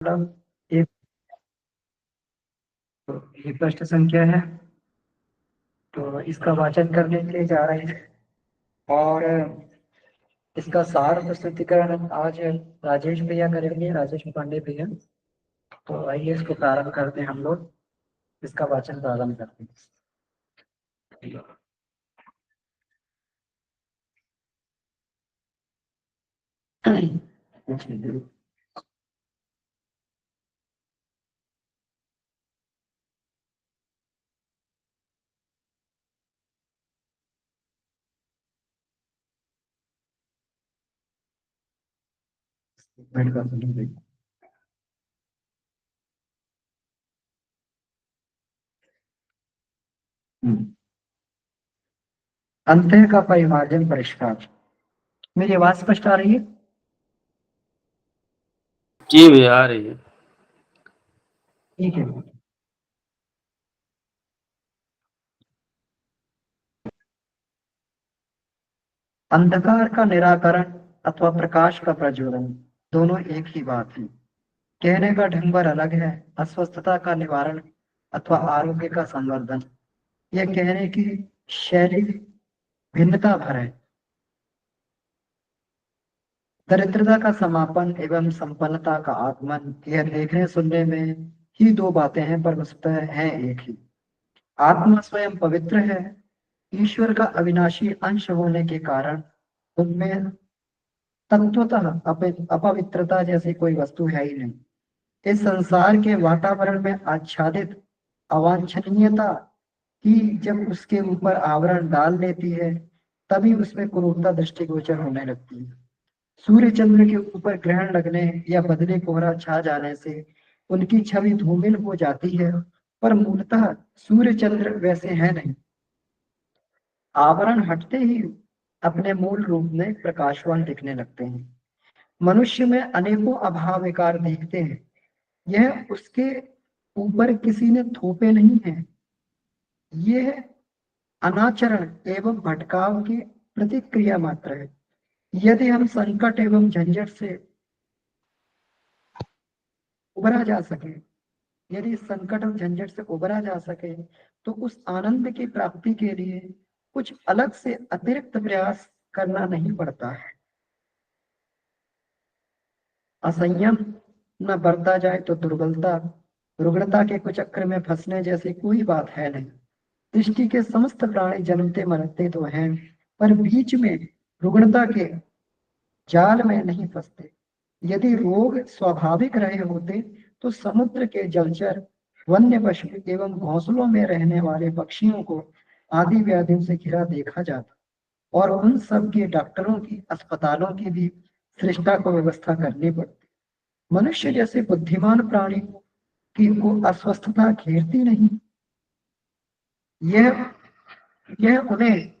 मतलब एक तो ये प्रश्न संख्या है। तो इसका वाचन करने के लिए जा रहे हैं और इसका सार प्रस्तुतिकरण आज राजेश भैया करेंगे, राजेश पांडे भैया। तो आइए इसको प्रारंभ करते हैं हम लोग। इसका वाचन प्रारंभ करते हैं। मिनट का समय दें। अंतः का परिमार्जन परिष्कार। मेरी आवाज स्पष्ट आ रही है? जी भैया आ रही है। ठीक है। अंधकार का निराकरण अथवा प्रकाश का प्रज्वलन दोनों एक ही बात है। कहने का ढंग भर अलग है। अस्वस्थता का निवारण अथवा आरोग्य का संवर्धन, यह कहने की शैली भिन्नता भर है। दरिद्रता का समापन एवं संपन्नता का आगमन, यह देखने सुनने में ही दो बातें हैं पर वस्तुतः है एक ही। आत्मा स्वयं पवित्र है। ईश्वर का अविनाशी अंश होने के कारण उनमें तत्वतः अपवित्रता जैसी कोई वस्तु है ही नहीं। इस संसार के वातावरण में आच्छादित अवांछनीयता ही जब उसके ऊपर आवरण डाल लेती है, तभी उसमें क्रूरता दृष्टिगोचर होने लगती है। सूर्य चंद्र के ऊपर ग्रहण लगने या बदले कोहरा छा जाने से उनकी छवि धूमिल हो जाती है, पर मूलतः सूर्य चंद्र वैसे हैं नहीं। आवरण हटते ही अपने मूल रूप में प्रकाशवान दिखने लगते हैं। मनुष्य में अनेकों अभाव विकार दिखते हैं। यह उसके ऊपर किसी ने थोपे नहीं है। यह अनाचरण एवं भटकाव की प्रतिक्रिया मात्र है। यदि हम संकट एवं झंझट से उबरा जा सके, यदि इस संकट और झंझट से उबरा जा सके, तो उस आनंद की प्राप्ति के लिए कुछ अलग से अतिरिक्त प्रयास करना नहीं पड़ता है। असंयम न बरता जाए तो दुर्बलता, रुग्णता के कुचक्र में फंसने जैसी कोई बात है नहीं। सृष्टि के समस्त प्राणी जन्मते मरते तो हैं, पर बीच में रुग्णता के जाल में नहीं फंसते। यदि रोग स्वाभाविक रहे होते तो समुद्र के जलचर, वन्य पशु एवं घोंसलों में रहने वाले पक्षियों को आदि व्याधियों से घिरा देखा जाता, और उन सब के डॉक्टरों की, अस्पतालों की भी सृष्टा को व्यवस्था करनी पड़ती। मनुष्य जैसे बुद्धिमान प्राणी की को अस्वस्थता घेरती नहीं। यह यह उन्हें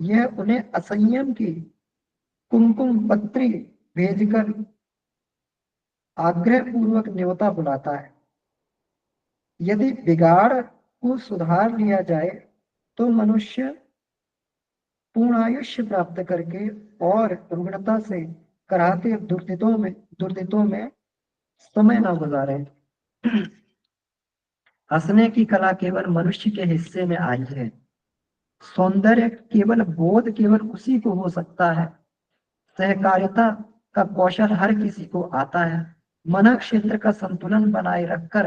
यह उन्हें असंयम की कुमकुम पत्री भेजकर आग्रह पूर्वक न्योता बुलाता है। यदि बिगाड़ को सुधार लिया जाए तो मनुष्य पूर्णायुष्य प्राप्त करके और रुग्णता से कराहते दुर्दितों में समय न गुजारे। हंसने की कला केवल मनुष्य के हिस्से में आई है। सौंदर्य केवल बोध केवल उसी को हो सकता है। सहकारिता का कौशल हर किसी को आता है। मन क्षेत्र का संतुलन बनाए रखकर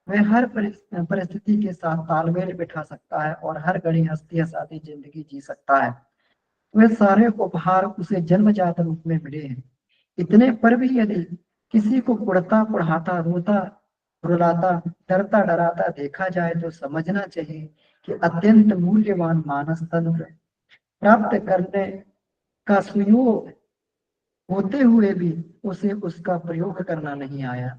वह हर परिस्थिति के साथ तालमेल बिठा सकता है और हर घड़ी हंसती हंसाती जिंदगी जी सकता है। वह सारे उपहार उसे जन्मजात रूप में मिले हैं। इतने पर भी यदि किसी को कुढ़ता कुढ़ाता, रोता रुलाता, डरता डराता देखा जाए तो समझना चाहिए कि अत्यंत मूल्यवान मानस तंत्र प्राप्त करने का सुयोग होते हुए भी उसे उसका प्रयोग करना नहीं आया।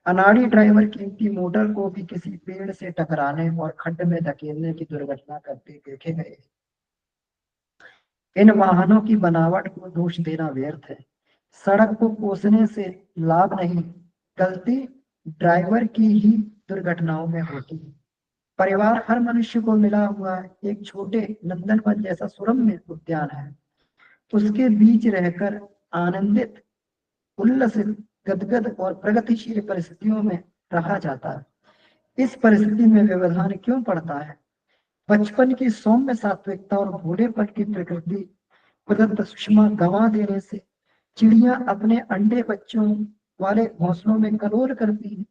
अनाड़ी ड्राइवर कीमती मोटर को भी किसी पेड़ से टकराने और खड्ड में धकेलने की दुर्घटना करते देखे गए। इन वाहनों की बनावट को दोष देना व्यर्थ है। सड़क को कोसने से लाभ नहीं, गलती ड्राइवर की ही दुर्घटनाओं में होती है। परिवार हर मनुष्य को मिला हुआ एक छोटे नंदनवन जैसा सुरम्य उद्यान है। उसके बीच रहकर आनंदित, उल्लसित गदगद और प्रगतिशील परिस्थितियों में रहा जाता है। इस परिस्थिति में व्यवधान क्यों पड़ता है? बचपन की सौम्य सात्विकता और बूढ़ेपन की प्रकृति प्रदत्त सुषमा गंवा देने से चिड़िया अपने अंडे बच्चों वाले घोंसलों में कलोल करती है,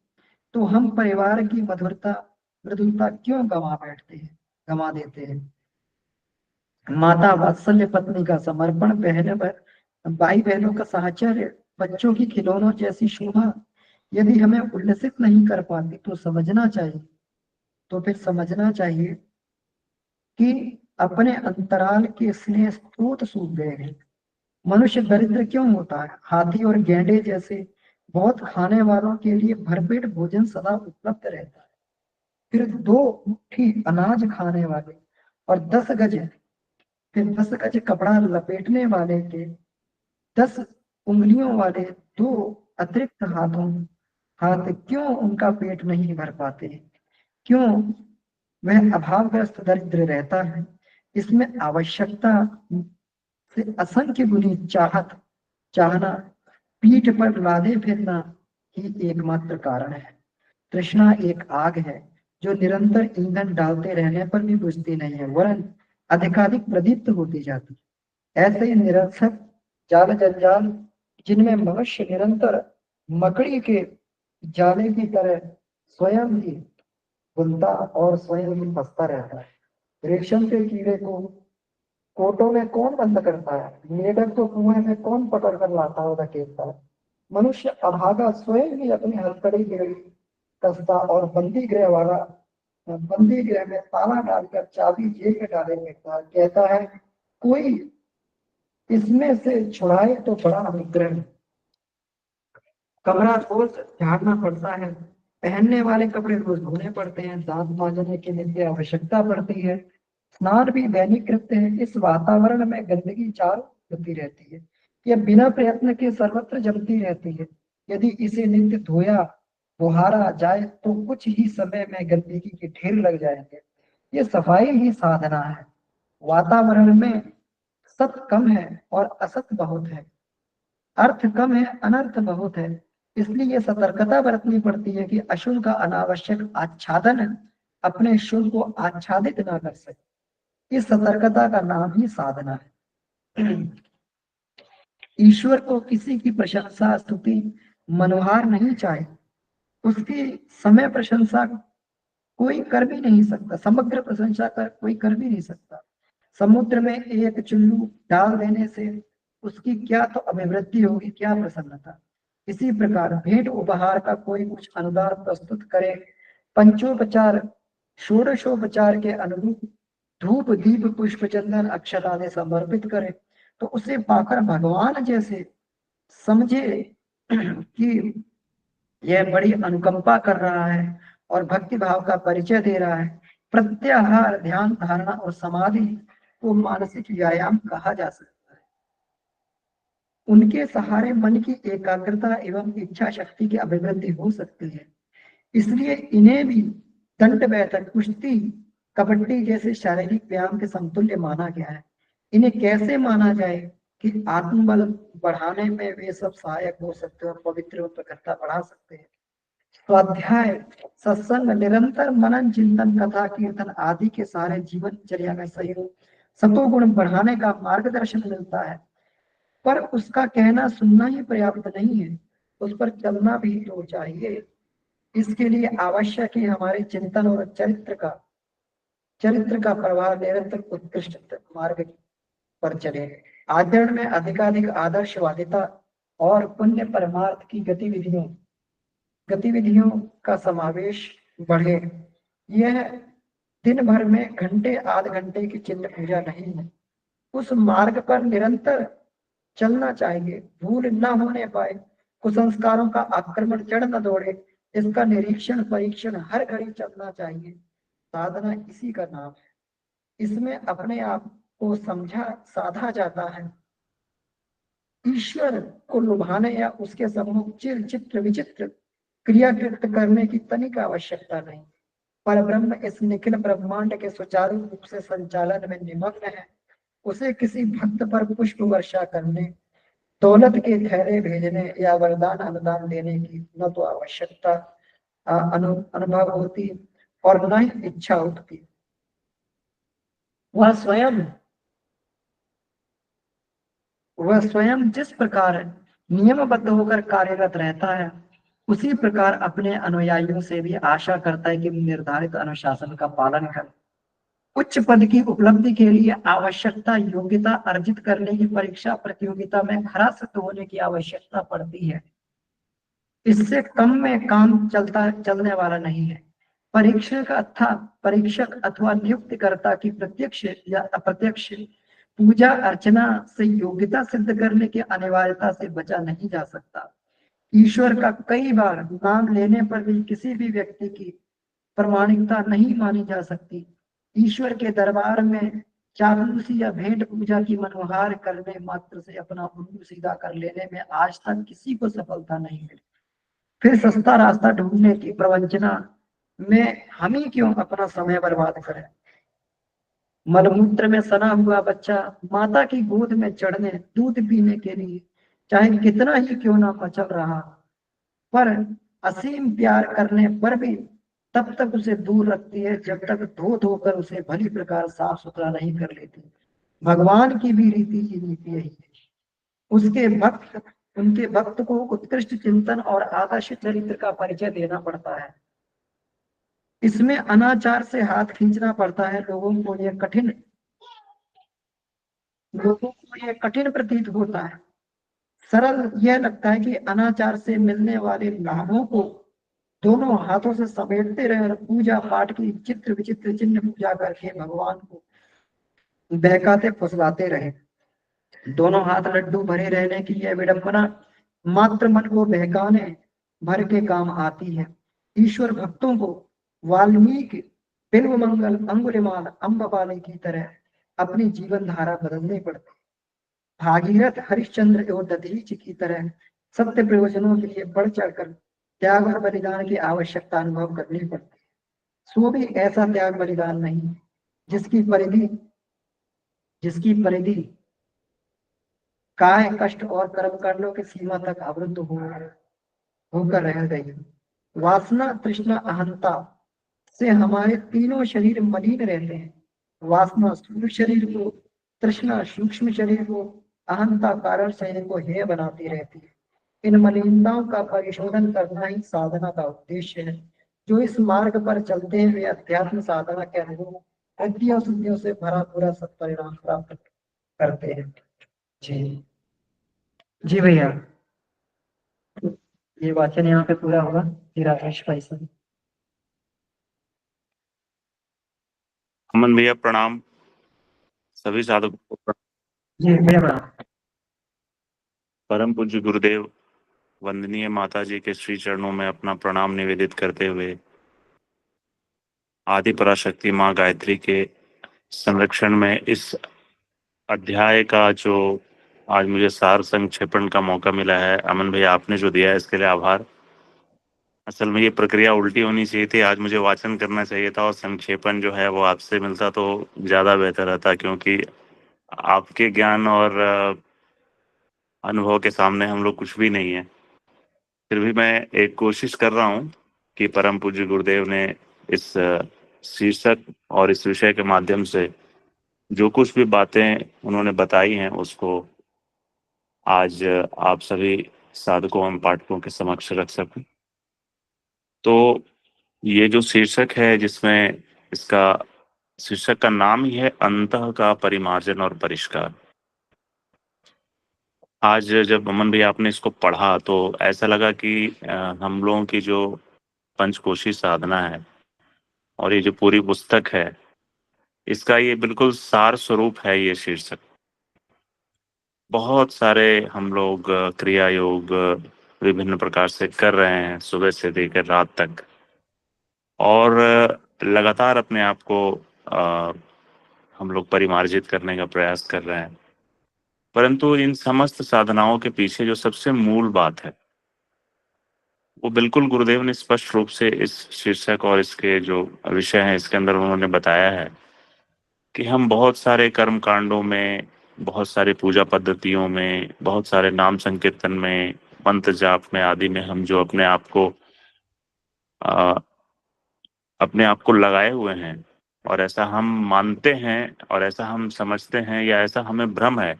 तो हम परिवार की मधुरता मृदुलता क्यों गंवा देते हैं? माता वात्सल्य, पत्नी का समर्पण, भाई बहनों का साहचर्य, बच्चों की खिलौनों जैसी शोभा यदि हमें उल्लसित नहीं कर पाती तो फिर समझना चाहिए कि अपने अंतराल के स्नेह स्रोत सूख गए हैं। मनुष्य दरिद्र क्यों होता है? हाथी और गैंडे जैसे बहुत खाने वालों के लिए भरपेट भोजन सदा उपलब्ध रहता है, फिर 2 मुट्ठी अनाज खाने वाले और 10 गज कपड़ा लपेटने वाले के 10 उंगलियों वाले 2 अतिरिक्त हाथ क्यों उनका पेट नहीं भर पाते? क्यों वह अभावग्रस्त दरिद्र रहता है? इसमें आवश्यकता से असंख्य गुनी चाहना, पीठ पर लादे फिरना ही एकमात्र कारण है। तृष्णा एक आग है जो निरंतर ईंधन डालते रहने पर भी बुझती नहीं है, वरन अधिकाधिक प्रदीप्त होती जाती है। ऐसे ही निरर्थक जाल जंजाल जिनमें मनुष्य निरंतर मकड़ी के जाले की तरह स्वयं ही बुनता और स्वयं ही फंसता रहता है। रेशम के कीड़े को कोटों में कौन बंद करता है? मेढक को कुएं में कौन पकड़ कर लाता और धकेलता है? मनुष्य अभागा स्वयं ही अपनी हथकड़ी बेड़ी कसता और बंदी गृह में ताला डालकर चाबी जेब में डाले फेंकता है। कहता है कोई इसमें से छुड़ाए तो बड़ा अनुग्रह। कमरा रोज झाड़ना पड़ता है, पहनने वाले कपड़े रोज धोने पड़ते हैं, दांत मांजने की नित्य आवश्यकता पड़ती है, स्नान भी दैनिक कृत्य है। इस वातावरण में गंदगी चारों होती रहती है, यह बिना प्रयत्न के सर्वत्र जमती रहती है। यदि इसे नित्य धोया बुहारा जाए तो कुछ ही समय में गंदगी के ढेर लग जाएंगे। ये सफाई ही साधना है। वातावरण में सत कम है और असत बहुत है, अर्थ कम है अनर्थ बहुत है। इसलिए सतर्कता बरतनी पड़ती है कि अशुभ का अनावश्यक आच्छादन अपने शुभ को आच्छादित ना कर सके। इस सतर्कता का नाम ही साधना है। ईश्वर को किसी की प्रशंसा स्तुति मनोहार नहीं चाहे, उसकी समय प्रशंसा कोई कर भी नहीं सकता, समग्र प्रशंसा कर कोई कर भी नहीं सकता। समुद्र में एक चुल्लू डाल देने से उसकी क्या तो अभिवृद्धि होगी, क्या प्रसन्नता। इसी प्रकार भेंट उपहार का कोई कुछ अनुदान प्रस्तुत करे, पंचोपचार षोडशोपचार के अनुरूप धूप दीप पुष्प चंदन अक्षत आदि समर्पित करे, तो उसे पाकर भगवान जैसे समझे कि यह बड़ी अनुकंपा कर रहा है और भक्ति भाव का परिचय दे रहा है। प्रत्याहार, ध्यान धारणा और समाधि को मानसिक व्यायाम कहा जा सकता है। उनके सहारे मन की एकाग्रता एवं इच्छा शक्ति की अभिवृद्धि हो सकती है। इसलिए इन्हें भी दंड बैठक, कुश्ती, कबड्डी जैसे शारीरिक व्यायाम के समतुल्य माना गया है। इन्हें कैसे माना जाए कि आत्मबल बढ़ाने में वे सब सहायक हो सकते हैं और पवित्र प्रखरता बढ़ा सकते हैं। स्वाध्याय, सत्संग, निरंतर मनन चिंतन, कथा कीर्तन आदि के सारे जीवनचर्या में सहयोग सतोगुण बढ़ाने का मार्गदर्शन मिलता है। पर उसका कहना सुनना ही पर्याप्त नहीं है, उस पर चलना भी तो चाहिए। इसके लिए आवश्यक है हमारे चिंतन और चरित्र का प्रभाव निरंतर उत्कृष्ट मार्ग पर चले। आचरण में अधिकाधिक आदर्शवादिता और पुण्य परमार्थ की गतिविधियों का समावेश बढ़े। यह दिन भर में घंटे आध घंटे की चिन्ह पूजा नहीं है, उस मार्ग पर निरंतर चलना चाहिए, भूल न होने पाए, कुसंस्कारों का आक्रमण चढ़ न दौड़े, इसका निरीक्षण परीक्षण हर घड़ी चलना चाहिए। साधना इसी का नाम है। इसमें अपने आप को साधा जाता है। ईश्वर को लुभाने या उसके सम्मुख चित्र विचित्र क्रियाकृत करने की तनिक आवश्यकता नहीं। पर ब्रह्म इस निखिल ब्रह्मांड के सुचारू रूप से संचालन में निमग्न है। उसे किसी भक्त पर पुष्प वर्षा करने, दौलत के थैले भेजने या वरदान अनुदान देने की न तो आवश्यकता अनुभव होती और न ही इच्छा उठती। वह स्वयं वह स्वयं जिस प्रकार नियमबद्ध होकर कार्यरत रहता है, उसी प्रकार अपने अनुयायियों से भी आशा करता है कि निर्धारित अनुशासन का पालन करें। उच्च पद की उपलब्धि के लिए आवश्यकता योग्यता अर्जित करने की परीक्षा प्रतियोगिता में खरा सिद्ध होने की आवश्यकता पड़ती है। इससे कम में काम चलने वाला नहीं है। परीक्षक अथवा नियुक्तकर्ता की प्रत्यक्ष या अप्रत्यक्ष पूजा अर्चना से योग्यता सिद्ध करने की अनिवार्यता से बचा नहीं जा सकता। ईश्वर का कई बार नाम लेने पर भी किसी भी व्यक्ति की प्रामाणिकता नहीं मानी जा सकती। ईश्वर के दरबार में चापलूसी या भेंट पूजा की मनोहार करने मात्र से अपना उल्लू सीधा कर लेने में आज तक किसी को सफलता नहीं मिली। फिर सस्ता रास्ता ढूंढने की प्रवंचना में हम ही क्यों अपना समय बर्बाद करें। मलमूत्र में सना हुआ बच्चा माता की गोद में चढ़ने दूध पीने के लिए चाहे कितना ही क्यों ना मचल रहा, पर असीम प्यार करने पर भी तब तक उसे दूर रखती है जब तक धो धोकर उसे भली प्रकार साफ सुथरा नहीं कर लेती। भगवान की भी रीति की नीति यही है। उनके भक्त को उत्कृष्ट चिंतन और आदर्श चरित्र का परिचय देना पड़ता है। इसमें अनाचार से हाथ खींचना पड़ता है। लोगों को यह कठिन प्रतीत होता है। सरल यह लगता है कि अनाचार से मिलने वाले लाभों को दोनों हाथों से समेटते रहे और पूजा पाठ की चित्र विचित्र चिन्ह पूजा करके भगवान को बहकाते फुसलाते रहे। दोनों हाथ लड्डू भरे रहने की यह विडंबना मात्र मन को बहकाने भर के काम आती है। ईश्वर भक्तों को वाल्मीकि बिल्व मंगल अंगुलिमाल अम्बपाली की तरह अपनी जीवन धारा बदलनी पड़ती। भागीरथ हरिश्चंद्र एवं दधीच की तरह सत्य प्रयोजनों के लिए बढ़ चढ़कर त्याग और बलिदान की आवश्यकता अनुभव करनी पड़ती है। सो भी ऐसा त्याग बलिदान नहीं जिसकी परिधि काय कष्ट और कर्म कांडों की सीमा तक अवरुद्ध होकर रह गई। वासना तृष्णा अहंता से हमारे तीनों शरीर मलिन रहते हैं। वासना स्थूल शरीर को, तृष्णा सूक्ष्म शरीर को, अहंता कारण शरीर को हेय बनाती रहती है। इन मलिनताओं का परिशोधन करना ही साधना का उद्देश्य है। जो इस मार्ग पर चलते हैं वे अध्यात्म साधना के अनुरूप सिद्धियों सिद्धियों से भरा पूरा सत्परिणाम प्राप्त करते हैं। जी जी भैया, ये वाचन यहाँ पे पूरा होगा। राकेश भाई से। अमन भैया प्रणाम। सभी साधकों को प्रणाम। जी भैया प्रणाम। परम पूज्य गुरुदेव वंदनीय माता जी के श्री चरणों में अपना प्रणाम निवेदित करते हुए आदि पराशक्ति माँ गायत्री के संरक्षण में इस अध्याय का जो आज मुझे सार संक्षेपण का मौका मिला है, अमन भैया आपने जो दिया है इसके लिए आभार। असल में ये प्रक्रिया उल्टी होनी चाहिए थी, आज मुझे वाचन करना चाहिए था और संक्षेपण जो है वो आपसे मिलता तो ज़्यादा बेहतर रहता, क्योंकि आपके ज्ञान और अनुभव के सामने हम लोग कुछ भी नहीं है। फिर भी मैं एक कोशिश कर रहा हूँ कि परम पूज्य गुरुदेव ने इस शीर्षक और इस विषय के माध्यम से जो कुछ भी बातें उन्होंने बताई हैं उसको आज आप सभी साधकों एवं पाठकों के समक्ष रख सकूं। तो ये जो शीर्षक है, जिसमें इसका शीर्षक का नाम ही है अंतः का परिमार्जन और परिष्कार। आज जब अमन भैया आपने इसको पढ़ा तो ऐसा लगा कि हम लोगों की जो पंचकोशी साधना है और ये जो पूरी पुस्तक है, इसका ये बिल्कुल सार स्वरूप है। ये शीर्षक बहुत सारे हम लोग क्रिया योग विभिन्न प्रकार से कर रहे हैं सुबह से लेकर रात तक, और लगातार अपने आप को हम लोग परिमार्जित करने का प्रयास कर रहे हैं। परंतु इन समस्त साधनाओं के पीछे जो सबसे मूल बात है वो बिल्कुल गुरुदेव ने स्पष्ट रूप से इस शीर्षक और इसके जो विषय हैं इसके अंदर उन्होंने बताया है कि हम बहुत सारे कर्म कांडों में बहुत सारी पूजा पद्धतियों में, बहुत सारे नाम संकीर्तन में, मंत्र जाप में आदि में हम जो अ, अपने आप को लगाए हुए हैं, और ऐसा हम मानते हैं और ऐसा हम समझते हैं या ऐसा हमें भ्रम है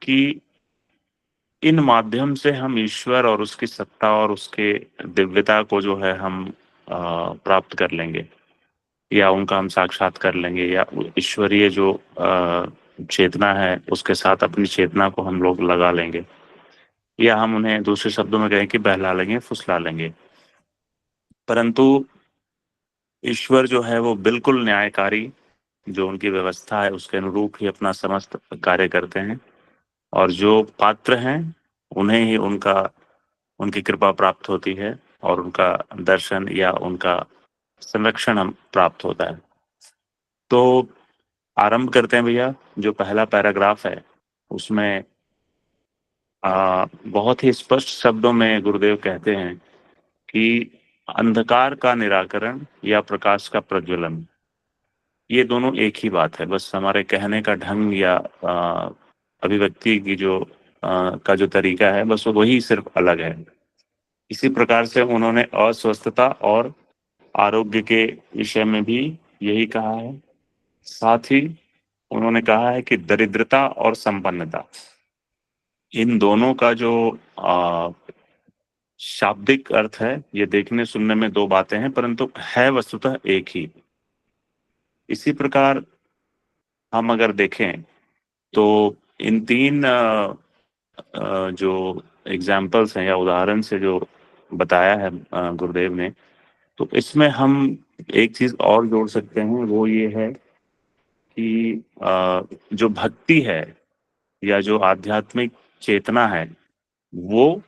कि इन माध्यम से हम ईश्वर और उसकी सत्ता और उसके दिव्यता को जो है हम प्राप्त कर लेंगे, या उनका हम साक्षात कर लेंगे, या ईश्वरीय जो चेतना है उसके साथ अपनी चेतना को हम लोग लगा लेंगे, या हम उन्हें दूसरे शब्दों में कहें कि बहला लेंगे, फुसला लेंगे। परंतु ईश्वर जो है वो बिल्कुल न्यायकारी, जो उनकी व्यवस्था है उसके अनुरूप ही अपना समस्त कार्य करते हैं, और जो पात्र हैं उन्हें ही उनकी कृपा प्राप्त होती है, और उनका दर्शन या उनका संरक्षण हम प्राप्त होता है। तो आरंभ करते हैं भैया। जो पहला पैराग्राफ है उसमें बहुत ही स्पष्ट शब्दों में गुरुदेव कहते हैं कि अंधकार का निराकरण या प्रकाश का प्रज्वलन, ये दोनों एक ही बात है। बस हमारे कहने का ढंग या अभिव्यक्ति की का जो तरीका है, बस वही सिर्फ अलग है। इसी प्रकार से उन्होंने अस्वस्थता और आरोग्य के विषय में भी यही कहा है। साथ ही उन्होंने कहा है कि दरिद्रता और संपन्नता, इन दोनों का जो शाब्दिक अर्थ है, ये देखने सुनने में दो बातें हैं, परंतु है वस्तुतः एक ही। इसी प्रकार हम अगर देखें तो इन तीन जो एग्जाम्पल्स हैं या उदाहरण से जो बताया है गुरुदेव ने, तो इसमें हम एक चीज और जोड़ सकते हैं, वो ये है कि जो भक्ति है या जो आध्यात्मिक चेतना है वो,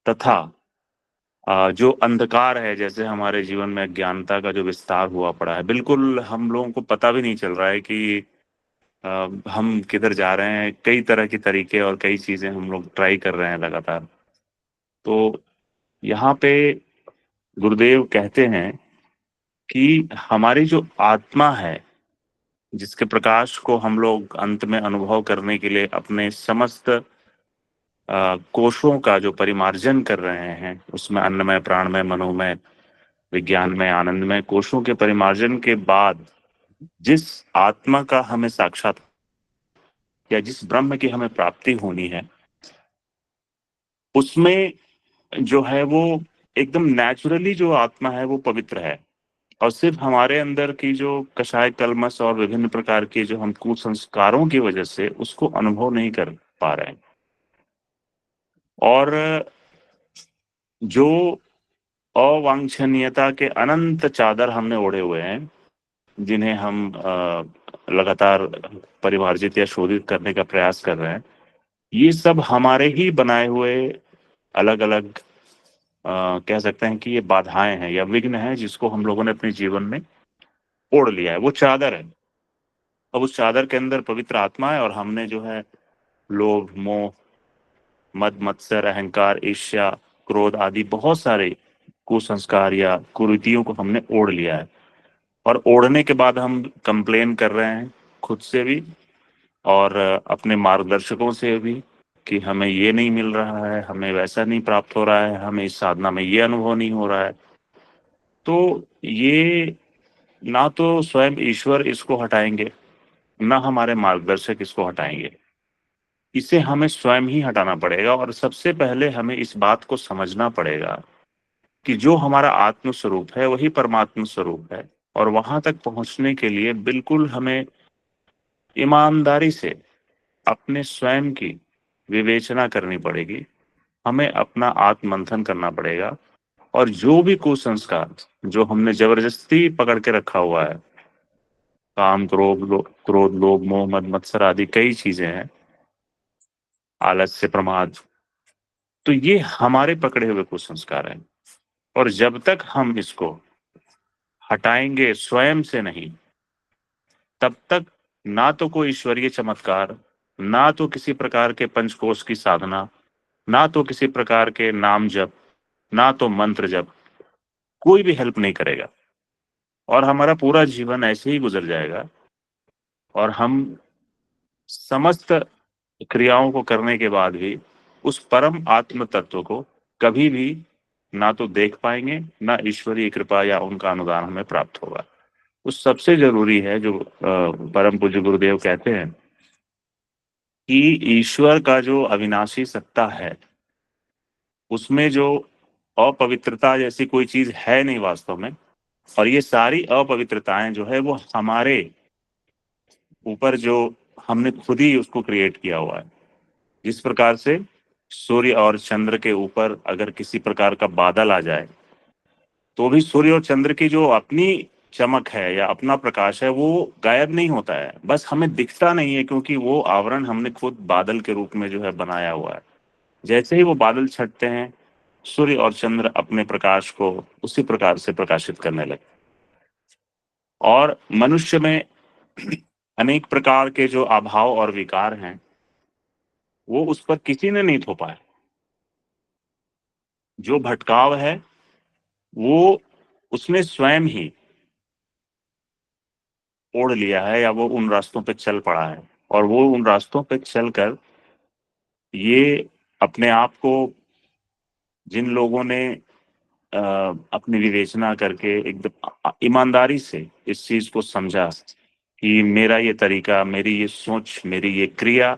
तथा जो अंधकार है, जैसे हमारे जीवन में अज्ञानता का जो विस्तार हुआ पड़ा है, बिल्कुल हम लोगों को पता भी नहीं चल रहा है कि हम किधर जा रहे हैं। कई तरह के तरीके और कई चीजें हम लोग ट्राई कर रहे हैं लगातार। तो यहाँ पे गुरुदेव कहते हैं कि हमारी जो आत्मा है, जिसके प्रकाश को हम लोग अंत में अनुभव करने के लिए अपने समस्त कोशों का जो परिमार्जन कर रहे हैं, उसमें अन्नमय, प्राणमय, मनोमय, विज्ञानमय, आनंदमय कोशों के परिमार्जन के बाद जिस आत्मा का हमें साक्षात या जिस ब्रह्म की हमें प्राप्ति होनी है, उसमें जो है वो एकदम नेचुरली जो आत्मा है वो पवित्र है, और सिर्फ हमारे अंदर की जो कषाय कल्मश और विभिन्न प्रकार के जो हम कुसंस्कारों की वजह से उसको अनुभव नहीं कर पा रहे हैं। और जो अवांछनीयता के अनंत चादर हमने ओढ़े हुए हैं, जिन्हें हम लगातार परिमार्जित या शोधित करने का प्रयास कर रहे हैं, ये सब हमारे ही बनाए हुए अलग अलग कह सकते हैं कि ये बाधाएं हैं या विघ्न हैं, जिसको हम लोगों ने अपने जीवन में ओढ़ लिया है। वो चादर है। अब उस चादर के अंदर पवित्र आत्मा है, और हमने जो है लोभ, मोह, मद, मत्सर, अहंकार, ईर्ष्या, क्रोध आदि बहुत सारे कुसंस्कार या कुरीतियों को हमने ओढ़ लिया है। और ओढ़ने के बाद हम कंप्लेन कर रहे हैं खुद से भी और अपने मार्गदर्शकों से भी कि हमें ये नहीं मिल रहा है, हमें वैसा नहीं प्राप्त हो रहा है, हमें इस साधना में ये अनुभव नहीं हो रहा है। तो ये ना तो स्वयं ईश्वर इसको हटाएंगे, ना हमारे मार्गदर्शक इसको हटाएंगे। इसे हमें स्वयं ही हटाना पड़ेगा, और सबसे पहले हमें इस बात को समझना पड़ेगा कि जो हमारा आत्म स्वरूप है वही परमात्म स्वरूप है, और वहां तक पहुंचने के लिए बिल्कुल हमें ईमानदारी से अपने स्वयं की विवेचना करनी पड़ेगी। हमें अपना आत्ममंथन करना पड़ेगा, और जो भी कुसंस्कार जो हमने जबरदस्ती पकड़ के रखा हुआ है, काम, क्रोध, लोभ, मोह, मद, मत्सर आदि कई चीजें हैं, आलस्य, प्रमाद, तो ये हमारे पकड़े हुए कुसंस्कार हैं। और जब तक हम इसको हटाएंगे स्वयं से नहीं, तब तक ना तो कोई ईश्वरीय चमत्कार, ना तो किसी प्रकार के पंचकोश की साधना, ना तो किसी प्रकार के नाम जप, ना तो मंत्र जप, कोई भी हेल्प नहीं करेगा, और हमारा पूरा जीवन ऐसे ही गुजर जाएगा, और हम समस्त क्रियाओं को करने के बाद भी उस परम आत्म तत्व को कभी भी ना तो देख पाएंगे, ना ईश्वरीय कृपा या उनका अनुदान हमें प्राप्त होगा। उस सबसे जरूरी है जो परम पूज्य गुरुदेव कहते हैं कि ईश्वर का जो अविनाशी सत्ता है, उसमें जो अपवित्रता जैसी कोई चीज है नहीं वास्तव में। और ये सारी अपवित्रताएं जो है वो हमारे ऊपर जो हमने खुद ही उसको क्रिएट किया हुआ है। जिस प्रकार से सूर्य और चंद्र के ऊपर अगर किसी प्रकार का बादल आ जाए, तो भी सूर्य और चंद्र की जो अपनी चमक है या अपना प्रकाश है वो गायब नहीं होता है, बस हमें दिखता नहीं है क्योंकि वो आवरण हमने खुद बादल के रूप में जो है बनाया हुआ है। जैसे ही वो बादल छटते हैं, सूर्य और चंद्र अपने प्रकाश को उसी प्रकार से प्रकाशित करने लगे। और मनुष्य में अनेक प्रकार के जो अभाव और विकार हैं, वो उस पर किसी ने नहीं थोपा है। जो भटकाव है वो उसने स्वयं ही ओढ़ लिया है या वो उन रास्तों पे चल पड़ा है। और वो उन रास्तों पे चलकर ये अपने आप को, जिन लोगों ने अपनी विवेचना करके एकदम ईमानदारी से इस चीज को समझा कि मेरा ये तरीका, मेरी ये सोच, मेरी ये क्रिया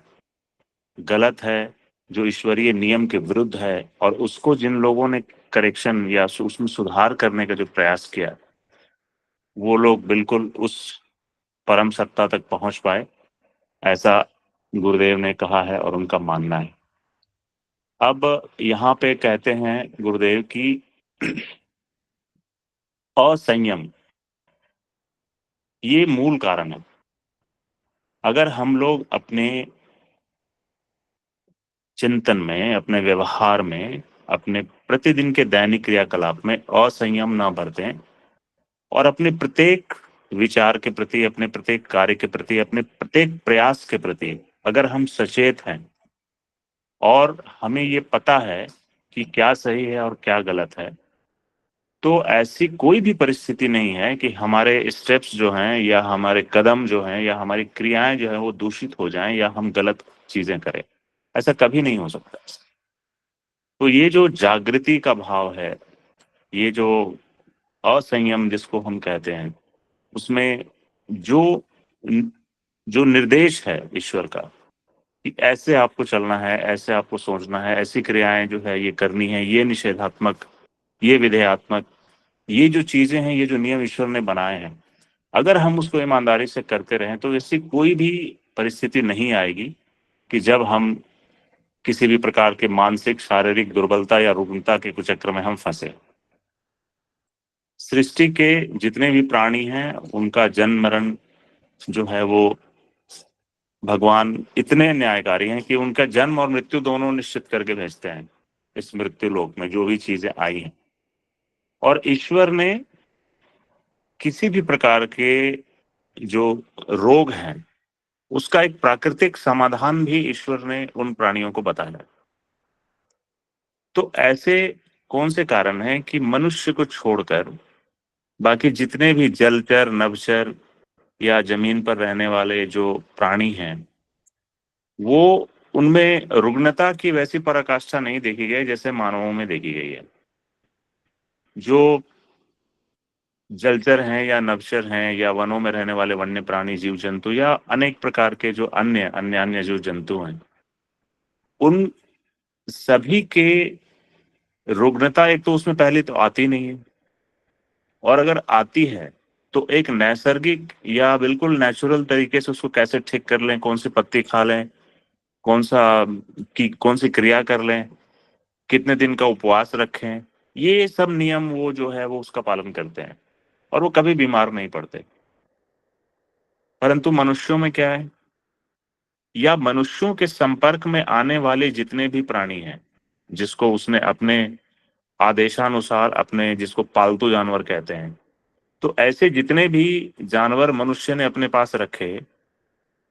गलत है, जो ईश्वरीय नियम के विरुद्ध है, और उसको जिन लोगों ने करेक्शन या उसमें सुधार करने का जो प्रयास किया, वो लोग बिल्कुल उस परम सत्ता तक पहुंच पाए, ऐसा गुरुदेव ने कहा है और उनका मानना है। अब यहाँ पे कहते हैं गुरुदेव की असंयम ये मूल कारण है। अगर हम लोग अपने चिंतन में, अपने व्यवहार में, अपने प्रतिदिन के दैनिक क्रियाकलाप में असंयम ना बरतें और अपने प्रत्येक विचार के प्रति, अपने प्रत्येक कार्य के प्रति, अपने प्रत्येक प्रयास के प्रति अगर हम सचेत हैं और हमें ये पता है कि क्या सही है और क्या गलत है, तो ऐसी कोई भी परिस्थिति नहीं है कि हमारे स्टेप्स जो हैं या हमारे कदम जो हैं या हमारी क्रियाएं जो है वो दूषित हो जाएं या हम गलत चीजें करें। ऐसा कभी नहीं हो सकता। तो ये जो जागृति का भाव है, ये जो असंयम जिसको हम कहते हैं, उसमें जो जो निर्देश है ईश्वर का कि ऐसे आपको चलना है, ऐसे आपको सोचना है, ऐसी क्रियाएं जो है ये करनी है, ये निषेधात्मक, ये विधेयात्मक, ये जो चीजें हैं, ये जो नियम ईश्वर ने बनाए हैं, अगर हम उसको ईमानदारी से करते रहें तो ऐसी कोई भी परिस्थिति नहीं आएगी कि जब हम किसी भी प्रकार के मानसिक शारीरिक दुर्बलता या रुग्णता के कुचक्र में हम फंसे। सृष्टि के जितने भी प्राणी हैं उनका जन्म मरण जो है वो भगवान इतने न्यायकारी हैं कि उनका जन्म और मृत्यु दोनों निश्चित करके भेजते हैं इस मृत्यु लोक में जो भी चीजें आई हैं। और ईश्वर ने किसी भी प्रकार के जो रोग हैं उसका एक प्राकृतिक समाधान भी ईश्वर ने उन प्राणियों को बताया। तो ऐसे कौन से कारण हैं कि मनुष्य को छोड़कर बाकी जितने भी जलचर, नभचर या जमीन पर रहने वाले जो प्राणी हैं, वो उनमें रुग्णता की वैसी पराकाष्ठा नहीं देखी गई जैसे मानवों में देखी गई है। जो जलचर हैं या नभचर हैं या वनों में रहने वाले वन्य प्राणी, जीव जंतु या अनेक प्रकार के जो अन्य अन्य अन्य जो जंतु हैं, उन सभी के रुग्णता एक तो उसमें पहले तो आती नहीं है, और अगर आती है तो एक नैसर्गिक या बिल्कुल नेचुरल तरीके से उसको कैसे ठीक कर लें, कौन सी पत्ती खा लें, कौन सी क्रिया कर लें, कितने दिन का उपवास रखें, ये सब नियम वो जो है वो उसका पालन करते हैं और वो कभी बीमार नहीं पड़ते। परंतु मनुष्यों में क्या है, या मनुष्यों के संपर्क में आने वाले जितने भी प्राणी हैं जिसको उसने अपने आदेशानुसार, अपने जिसको पालतू जानवर कहते हैं, तो ऐसे जितने भी जानवर मनुष्य ने अपने पास रखे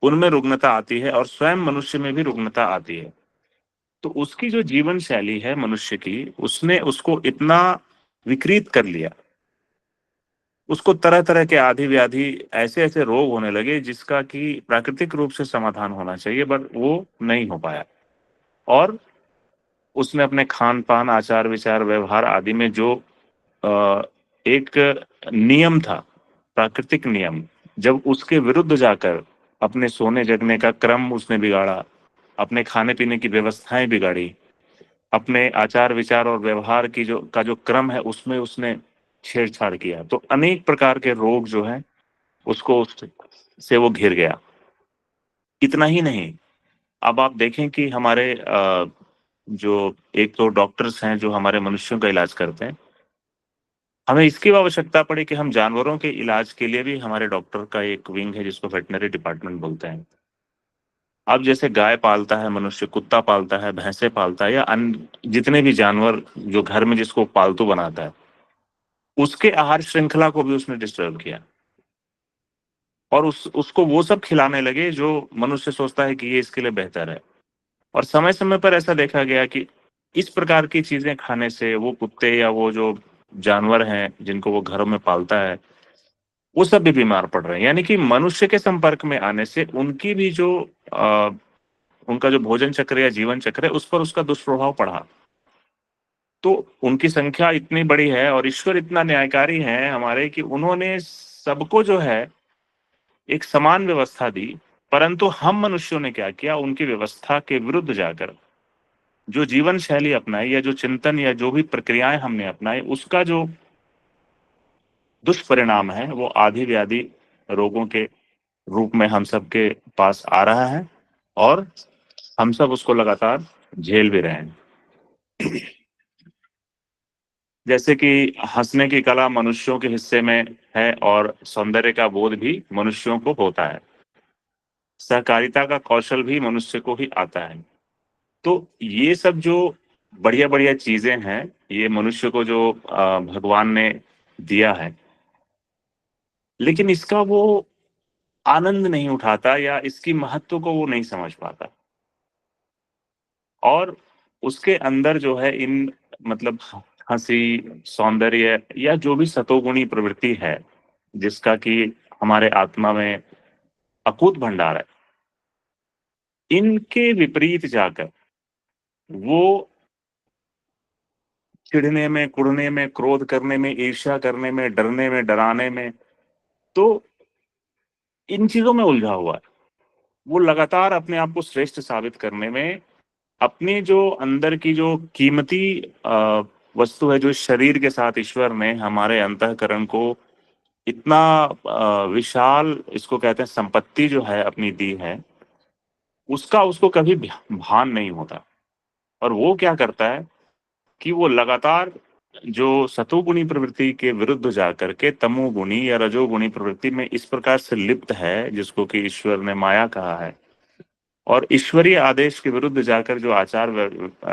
उनमें रुग्णता आती है और स्वयं मनुष्य में भी रुग्णता आती है। तो उसकी जो जीवन शैली है मनुष्य की, उसने उसको इतना विकृत कर लिया उसको तरह तरह के आदि व्याधि, ऐसे ऐसे रोग होने लगे जिसका कि प्राकृतिक रूप से समाधान होना चाहिए, बट वो नहीं हो पाया। और उसने अपने खान पान, आचार विचार, व्यवहार आदि में जो अ, एक नियम था, प्राकृतिक नियम, जब उसके विरुद्ध जाकर अपने सोने जगने का क्रम उसने बिगाड़ा, अपने खाने पीने की व्यवस्थाएं बिगाड़ी, अपने आचार विचार और व्यवहार की जो क्रम है उसमें उसने छेड़छाड़ किया, तो अनेक प्रकार के रोग जो है उसको से वो घिर गया। इतना ही नहीं, अब आप देखें कि हमारे जो एक तो डॉक्टर्स हैं जो हमारे मनुष्यों का इलाज करते हैं, हमें इसकी आवश्यकता पड़ी कि हम जानवरों के इलाज के लिए भी हमारे डॉक्टर का एक विंग है जिसको वेटनरी डिपार्टमेंट बोलते हैं। अब जैसे गाय पालता है मनुष्य, कुत्ता पालता है, भैंसे पालता है, या अन्य जितने भी जानवर जो घर में जिसको पालतू बनाता है, उसके आहार श्रृंखला को भी उसने डिस्टर्ब किया। और उसको वो सब खिलाने लगे जो मनुष्य सोचता है कि ये इसके लिए बेहतर है। और समय समय पर ऐसा देखा गया कि इस प्रकार की चीजें खाने से वो कुत्ते या वो जो जानवर हैं जिनको वो घरों में पालता है, वो सब भी बीमार पड़ रहे हैं। यानी कि मनुष्य के संपर्क में आने से उनकी भी जो अ, उनका जो भोजन चक्र या जीवन चक्र है उस पर उसका दुष्प्रभाव पड़ा। तो उनकी संख्या इतनी बड़ी है और ईश्वर इतना न्यायकारी है हमारे कि उन्होंने सबको जो है एक समान व्यवस्था दी, परंतु हम मनुष्यों ने क्या किया, उनकी व्यवस्था के विरुद्ध जाकर जो जीवन शैली अपनाई या जो चिंतन या जो भी प्रक्रियाएं हमने अपनाई, उसका जो दुष्परिणाम है वो आदि व्याधि रोगों के रूप में हम सबके पास आ रहा है, और हम सब उसको लगातार झेल भी रहे हैं। जैसे कि हंसने की कला मनुष्यों के हिस्से में है और सौंदर्य का बोध भी मनुष्यों को होता है, सहकारिता का कौशल भी मनुष्य को ही आता है। तो ये सब जो बढ़िया बढ़िया चीजें हैं, ये मनुष्य को जो भगवान ने दिया है, लेकिन इसका वो आनंद नहीं उठाता या इसकी महत्व को वो नहीं समझ पाता। और उसके अंदर जो है इन मतलब हंसी, सौंदर्य या जो भी सतोगुणी प्रवृत्ति है, जिसका कि हमारे आत्मा में अकूत भंडार है, इनके विपरीत जाकर वो चिढ़ने में, कुढ़ने में, क्रोध करने में, ईर्ष्या करने में, डरने में, डराने में, तो इन चीजों में उलझा हुआ है। वो लगातार अपने आप को श्रेष्ठ साबित करने में, अपनी जो अंदर की जो कीमती वस्तु है, जो शरीर के साथ ईश्वर ने हमारे अंतःकरण को इतना विशाल, इसको कहते हैं संपत्ति जो है अपनी दी है, उसका उसको कभी भान नहीं होता। और वो क्या करता है कि वो लगातार जो सतोगुणी प्रवृत्ति के विरुद्ध जाकर के तमोगुणी या रजोगुणी प्रवृत्ति में इस प्रकार से लिप्त है, जिसको कि ईश्वर ने माया कहा है, और ईश्वरीय आदेश के विरुद्ध जाकर जो आचार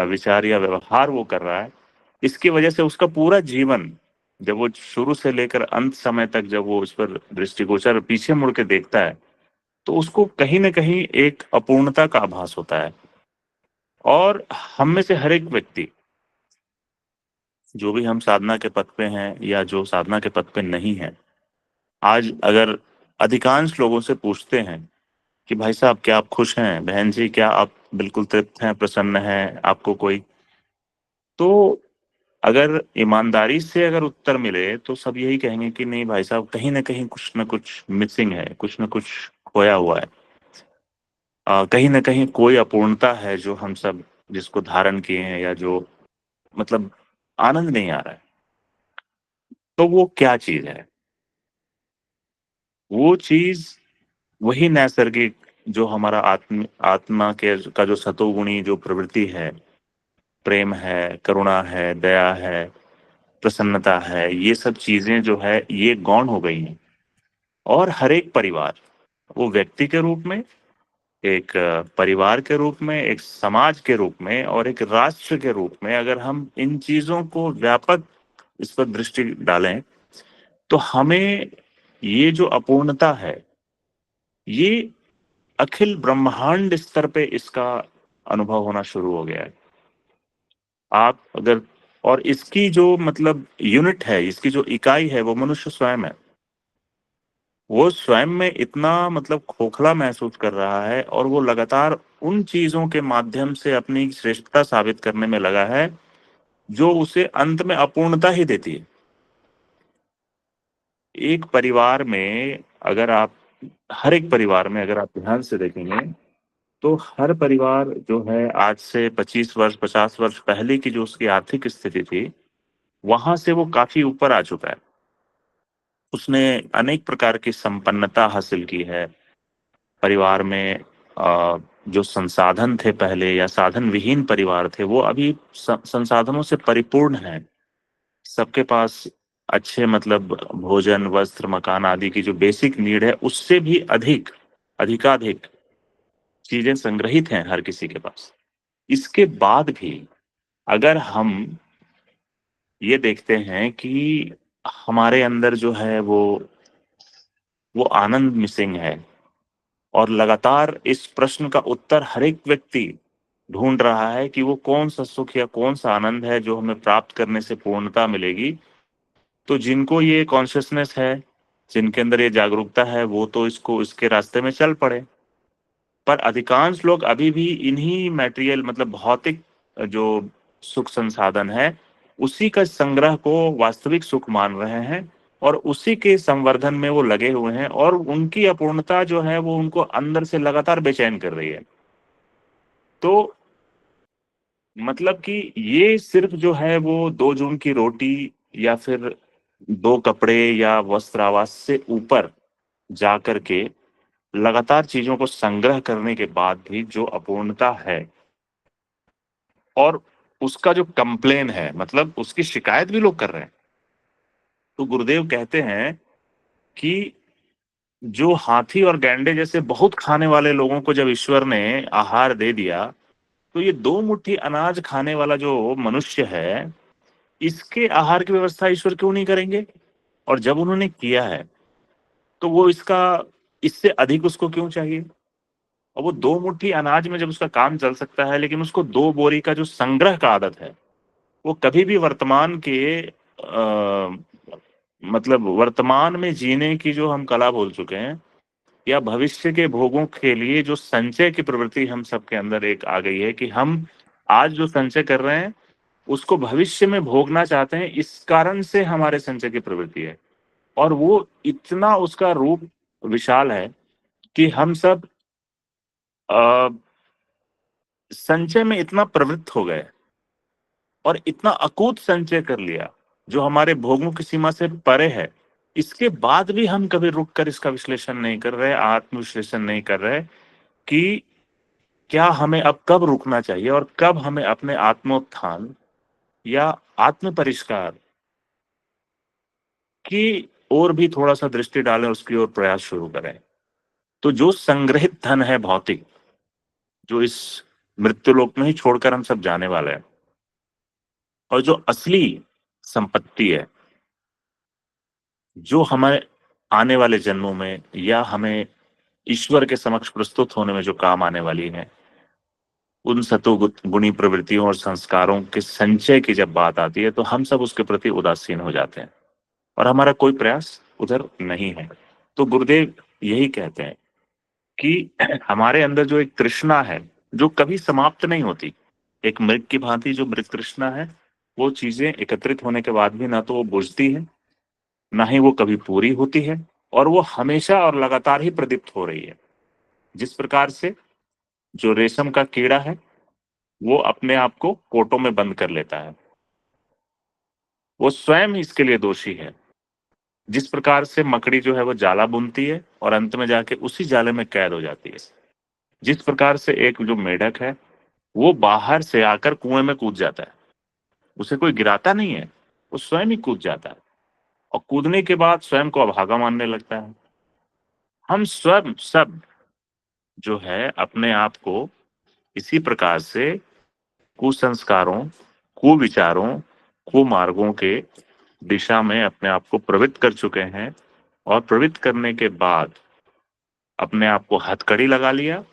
विचार या व्यवहार वो कर रहा है, इसकी वजह से उसका पूरा जीवन, जब वो शुरू से लेकर अंत समय तक जब वो इस पर दृष्टिगोचर पीछे मुड़ के देखता है, तो उसको कहीं ना कहीं एक अपूर्णता का आभास होता है। और हम में से हर एक व्यक्ति, जो भी हम साधना के पथ पे हैं या जो साधना के पथ पे नहीं है, आज अगर अधिकांश लोगों से पूछते हैं कि भाई साहब क्या आप खुश हैं, बहन जी क्या आप बिल्कुल तृप्त हैं, प्रसन्न हैं, आपको कोई, तो अगर ईमानदारी से अगर उत्तर मिले तो सब यही कहेंगे कि नहीं भाई साहब, कहीं ना कुछ मिसिंग है, कुछ ना कुछ खोया हुआ है, कहीं ना कहीं कोई अपूर्णता है जो हम सब जिसको धारण किए हैं, या जो मतलब आनंद नहीं आ रहा है। तो वो क्या चीज है? वो चीज वही नैसर्गिक, जो हमारा आत्मा के का जो सतोगुणी जो प्रवृत्ति है, प्रेम है, करुणा है, दया है, प्रसन्नता है, ये सब चीजें जो है ये गौण हो गई हैं। और हर एक परिवार, वो व्यक्ति के रूप में, एक परिवार के रूप में, एक समाज के रूप में, और एक राष्ट्र के रूप में, अगर हम इन चीजों को व्यापक इस पर दृष्टि डालें, तो हमें ये जो अपूर्णता है, ये अखिल ब्रह्मांड स्तर पे इसका अनुभव होना शुरू हो गया है। आप अगर, और इसकी जो मतलब यूनिट है, इसकी जो इकाई है, वो मनुष्य स्वयं है। वो स्वयं में इतना मतलब खोखला महसूस कर रहा है और वो लगातार उन चीजों के माध्यम से अपनी श्रेष्ठता साबित करने में लगा है जो उसे अंत में अपूर्णता ही देती है। एक परिवार में अगर आप हर एक परिवार में अगर आप ध्यान से देखेंगे तो हर परिवार जो है आज से 25 वर्ष 50 वर्ष पहले की जो उसकी आर्थिक स्थिति थी वहां से वो काफी ऊपर आ चुका है। उसने अनेक प्रकार की संपन्नता हासिल की है। परिवार में जो संसाधन थे पहले या साधन विहीन परिवार थे वो अभी संसाधनों से परिपूर्ण हैं। सबके पास अच्छे मतलब भोजन वस्त्र मकान आदि की जो बेसिक नीड है उससे भी अधिक अधिकाधिक चीजें संग्रहित हैं हर किसी के पास। इसके बाद भी अगर हम ये देखते हैं कि हमारे अंदर जो है वो आनंद मिसिंग है और लगातार इस प्रश्न का उत्तर हर एक व्यक्ति ढूंढ रहा है कि वो कौन सा सुख या कौन सा आनंद है जो हमें प्राप्त करने से पूर्णता मिलेगी। तो जिनको ये कॉन्शियसनेस है जिनके अंदर ये जागरूकता है वो तो इसको इसके रास्ते में चल पड़े। पर अधिकांश लोग अभी भी इन्हीं मटेरियल मतलब भौतिक जो सुख संसाधन है उसी का संग्रह को वास्तविक सुख मान रहे हैं और उसी के संवर्धन में वो लगे हुए हैं और उनकी अपूर्णता जो है वो उनको अंदर से लगातार बेचैन कर रही है। तो मतलब कि ये सिर्फ जो है वो 2 जून की रोटी या फिर 2 कपड़े या वस्त्र आवास से ऊपर जा करके लगातार चीजों को संग्रह करने के बाद भी जो अपूर्णता है और उसका जो कंप्लेन है मतलब उसकी शिकायत भी लोग कर रहे हैं। तो गुरुदेव कहते हैं कि जो हाथी और गैंडे जैसे बहुत खाने वाले लोगों को जब ईश्वर ने आहार दे दिया तो ये 2 मुट्ठी अनाज खाने वाला जो मनुष्य है इसके आहार की व्यवस्था ईश्वर क्यों नहीं करेंगे। और जब उन्होंने किया है तो वो इसका इससे अधिक उसको क्यों चाहिए। और वो 2 मुट्ठी अनाज में जब उसका काम चल सकता है लेकिन उसको 2 बोरी का जो संग्रह का आदत है वो कभी भी वर्तमान के मतलब वर्तमान में जीने की जो हम कला भूल चुके हैं या भविष्य के भोगों के लिए जो संचय की प्रवृत्ति हम सबके अंदर एक आ गई है कि हम आज जो संचय कर रहे हैं उसको भविष्य में भोगना चाहते हैं। इस कारण से हमारे संचय की प्रवृत्ति है और वो इतना उसका रूप विशाल है कि हम सब अ, संचय में इतना प्रवृत्त हो गए और इतना अकूत संचय कर लिया जो हमारे भोगों की सीमा से परे है। इसके बाद भी हम कभी रुक कर इसका विश्लेषण नहीं कर रहे आत्म विश्लेषण नहीं कर रहे कि क्या हमें अब कब रुकना चाहिए और कब हमें अपने आत्मोत्थान या आत्म परिष्कार की ओर भी थोड़ा सा दृष्टि डालें उसकी ओर प्रयास शुरू करें। तो जो संग्रहित धन है भौतिक जो इस मृत्युलोक में ही छोड़कर हम सब जाने वाले हैं और जो असली संपत्ति है जो हमारे आने वाले जन्मों में या हमें ईश्वर के समक्ष प्रस्तुत होने में जो काम आने वाली है उन गुणी प्रवृत्तियों और संस्कारों के संचय की जब बात आती है तो हम सब उसके प्रति उदासीन हो जाते हैं और हमारा कोई प्रयास उधर नहीं है। तो गुरुदेव यही कहते हैं कि हमारे अंदर जो एक तृष्णा है जो कभी समाप्त नहीं होती एक मृग की भांति जो मृग तृष्णा है वो चीजें एकत्रित होने के बाद भी ना तो वो बुझती है ना ही वो कभी पूरी होती है और वो हमेशा और लगातार ही प्रदीप्त हो रही है। जिस प्रकार से जो रेशम का कीड़ा है वो अपने आप को कोटों में बंद कर लेता है वो स्वयं ही इसके लिए दोषी है। जिस प्रकार से मकड़ी जो है वो जाला बुनती है और अंत में जाके उसी जाले में कैद हो जाती है। जिस प्रकार से एक जो मेढक है वो बाहर से आकर कुएं में कूद जाता है उसे कोई गिराता नहीं है वो स्वयं ही कूद जाता है और कूदने के बाद स्वयं को अभागा मानने लगता है। हम स्वयं सब जो है अपने आप को इसी प्रकार से कुसंस्कारों कुविचारों कुमार्गों के दिशा में अपने आप को प्रवृत्त कर चुके हैं और प्रवृत्त करने के बाद अपने आप को हथकड़ी लगा लिया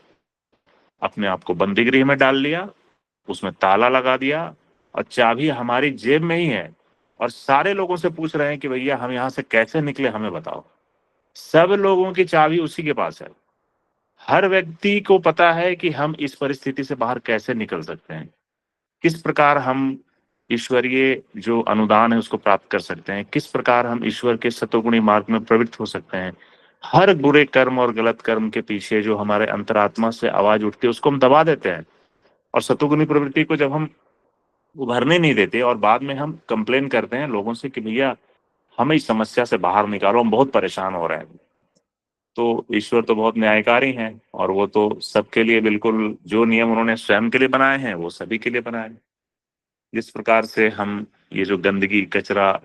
अपने आप को बंदी गृह में डाल लिया उसमें ताला लगा दिया और चाबी हमारी जेब में ही है और सारे लोगों से पूछ रहे हैं कि भैया हम यहाँ से कैसे निकले हमें बताओ। सब लोगों की चाबी उसी के पास है। हर व्यक्ति को पता है कि हम इस परिस्थिति से बाहर कैसे निकल सकते हैं, किस प्रकार हम ईश्वरीय जो अनुदान है उसको प्राप्त कर सकते हैं, किस प्रकार हम ईश्वर के सतोगुणी मार्ग में प्रवृत्त हो सकते हैं। हर बुरे कर्म और गलत कर्म के पीछे जो हमारे अंतरात्मा से आवाज उठती है उसको हम दबा देते हैं, और सतोगुणी प्रवृत्ति को जब हम उभरने नहीं देते और बाद में हम कंप्लेन करते हैं लोगों से कि भैया हमें इस समस्या से बाहर निकालो, हम बहुत परेशान हो रहे हैं, तो ईश्वर तो बहुत न्यायकारी हैं और वो तो सबके लिए बिल्कुल जो नियम उन्होंने स्वयं के लिए बनाए हैं वो सभी के लिए बनाए हैं। जिस प्रकार से हम ये जो गंदगी कचरा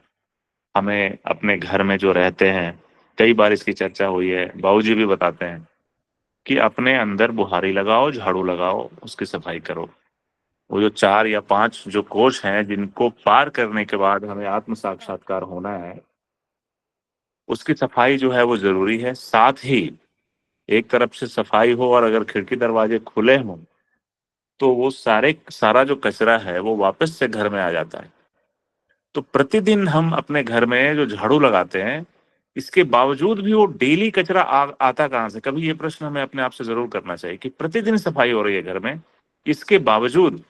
हमें अपने घर में जो रहते हैं, कई बार इसकी चर्चा हुई है, बाबूजी भी बताते हैं कि अपने अंदर बुहारी लगाओ, झाड़ू लगाओ, उसकी सफाई करो। वो जो 4 या 5 जो कोष हैं जिनको पार करने के बाद हमें आत्म साक्षात्कार होना है, उसकी सफाई जो है वो जरूरी है। साथ ही एक तरफ से सफाई हो और अगर खिड़की दरवाजे खुले हों तो वो सारा जो कचरा है वो वापस से घर में आ जाता है। तो प्रतिदिन हम अपने घर में जो झाड़ू लगाते हैं, इसके बावजूद भी वो डेली कचरा आता कहाँ से? कभी ये प्रश्न हमें अपने आप से जरूर करना चाहिए कि प्रतिदिन सफाई हो रही है घर में, इसके बावजूद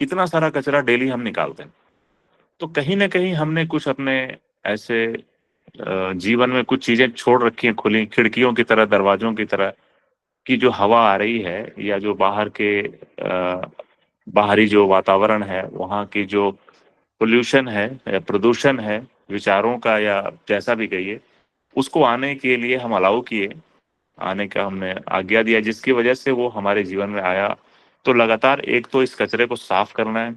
इतना सारा कचरा डेली हम निकालते हैं। तो कहीं ना कहीं हमने कुछ अपने ऐसे जीवन में कुछ चीजें छोड़ रखी हैं खुली, खिड़कियों की तरह, दरवाजों की तरह, कि जो हवा आ रही है या जो बाहरी जो वातावरण है वहाँ की जो पोल्यूशन है या प्रदूषण है विचारों का या जैसा भी कहिए, उसको आने के लिए हम अलाउ किए, आने का हमने आज्ञा दिया, जिसकी वजह से वो हमारे जीवन में आया। तो लगातार एक तो इस कचरे को साफ करना है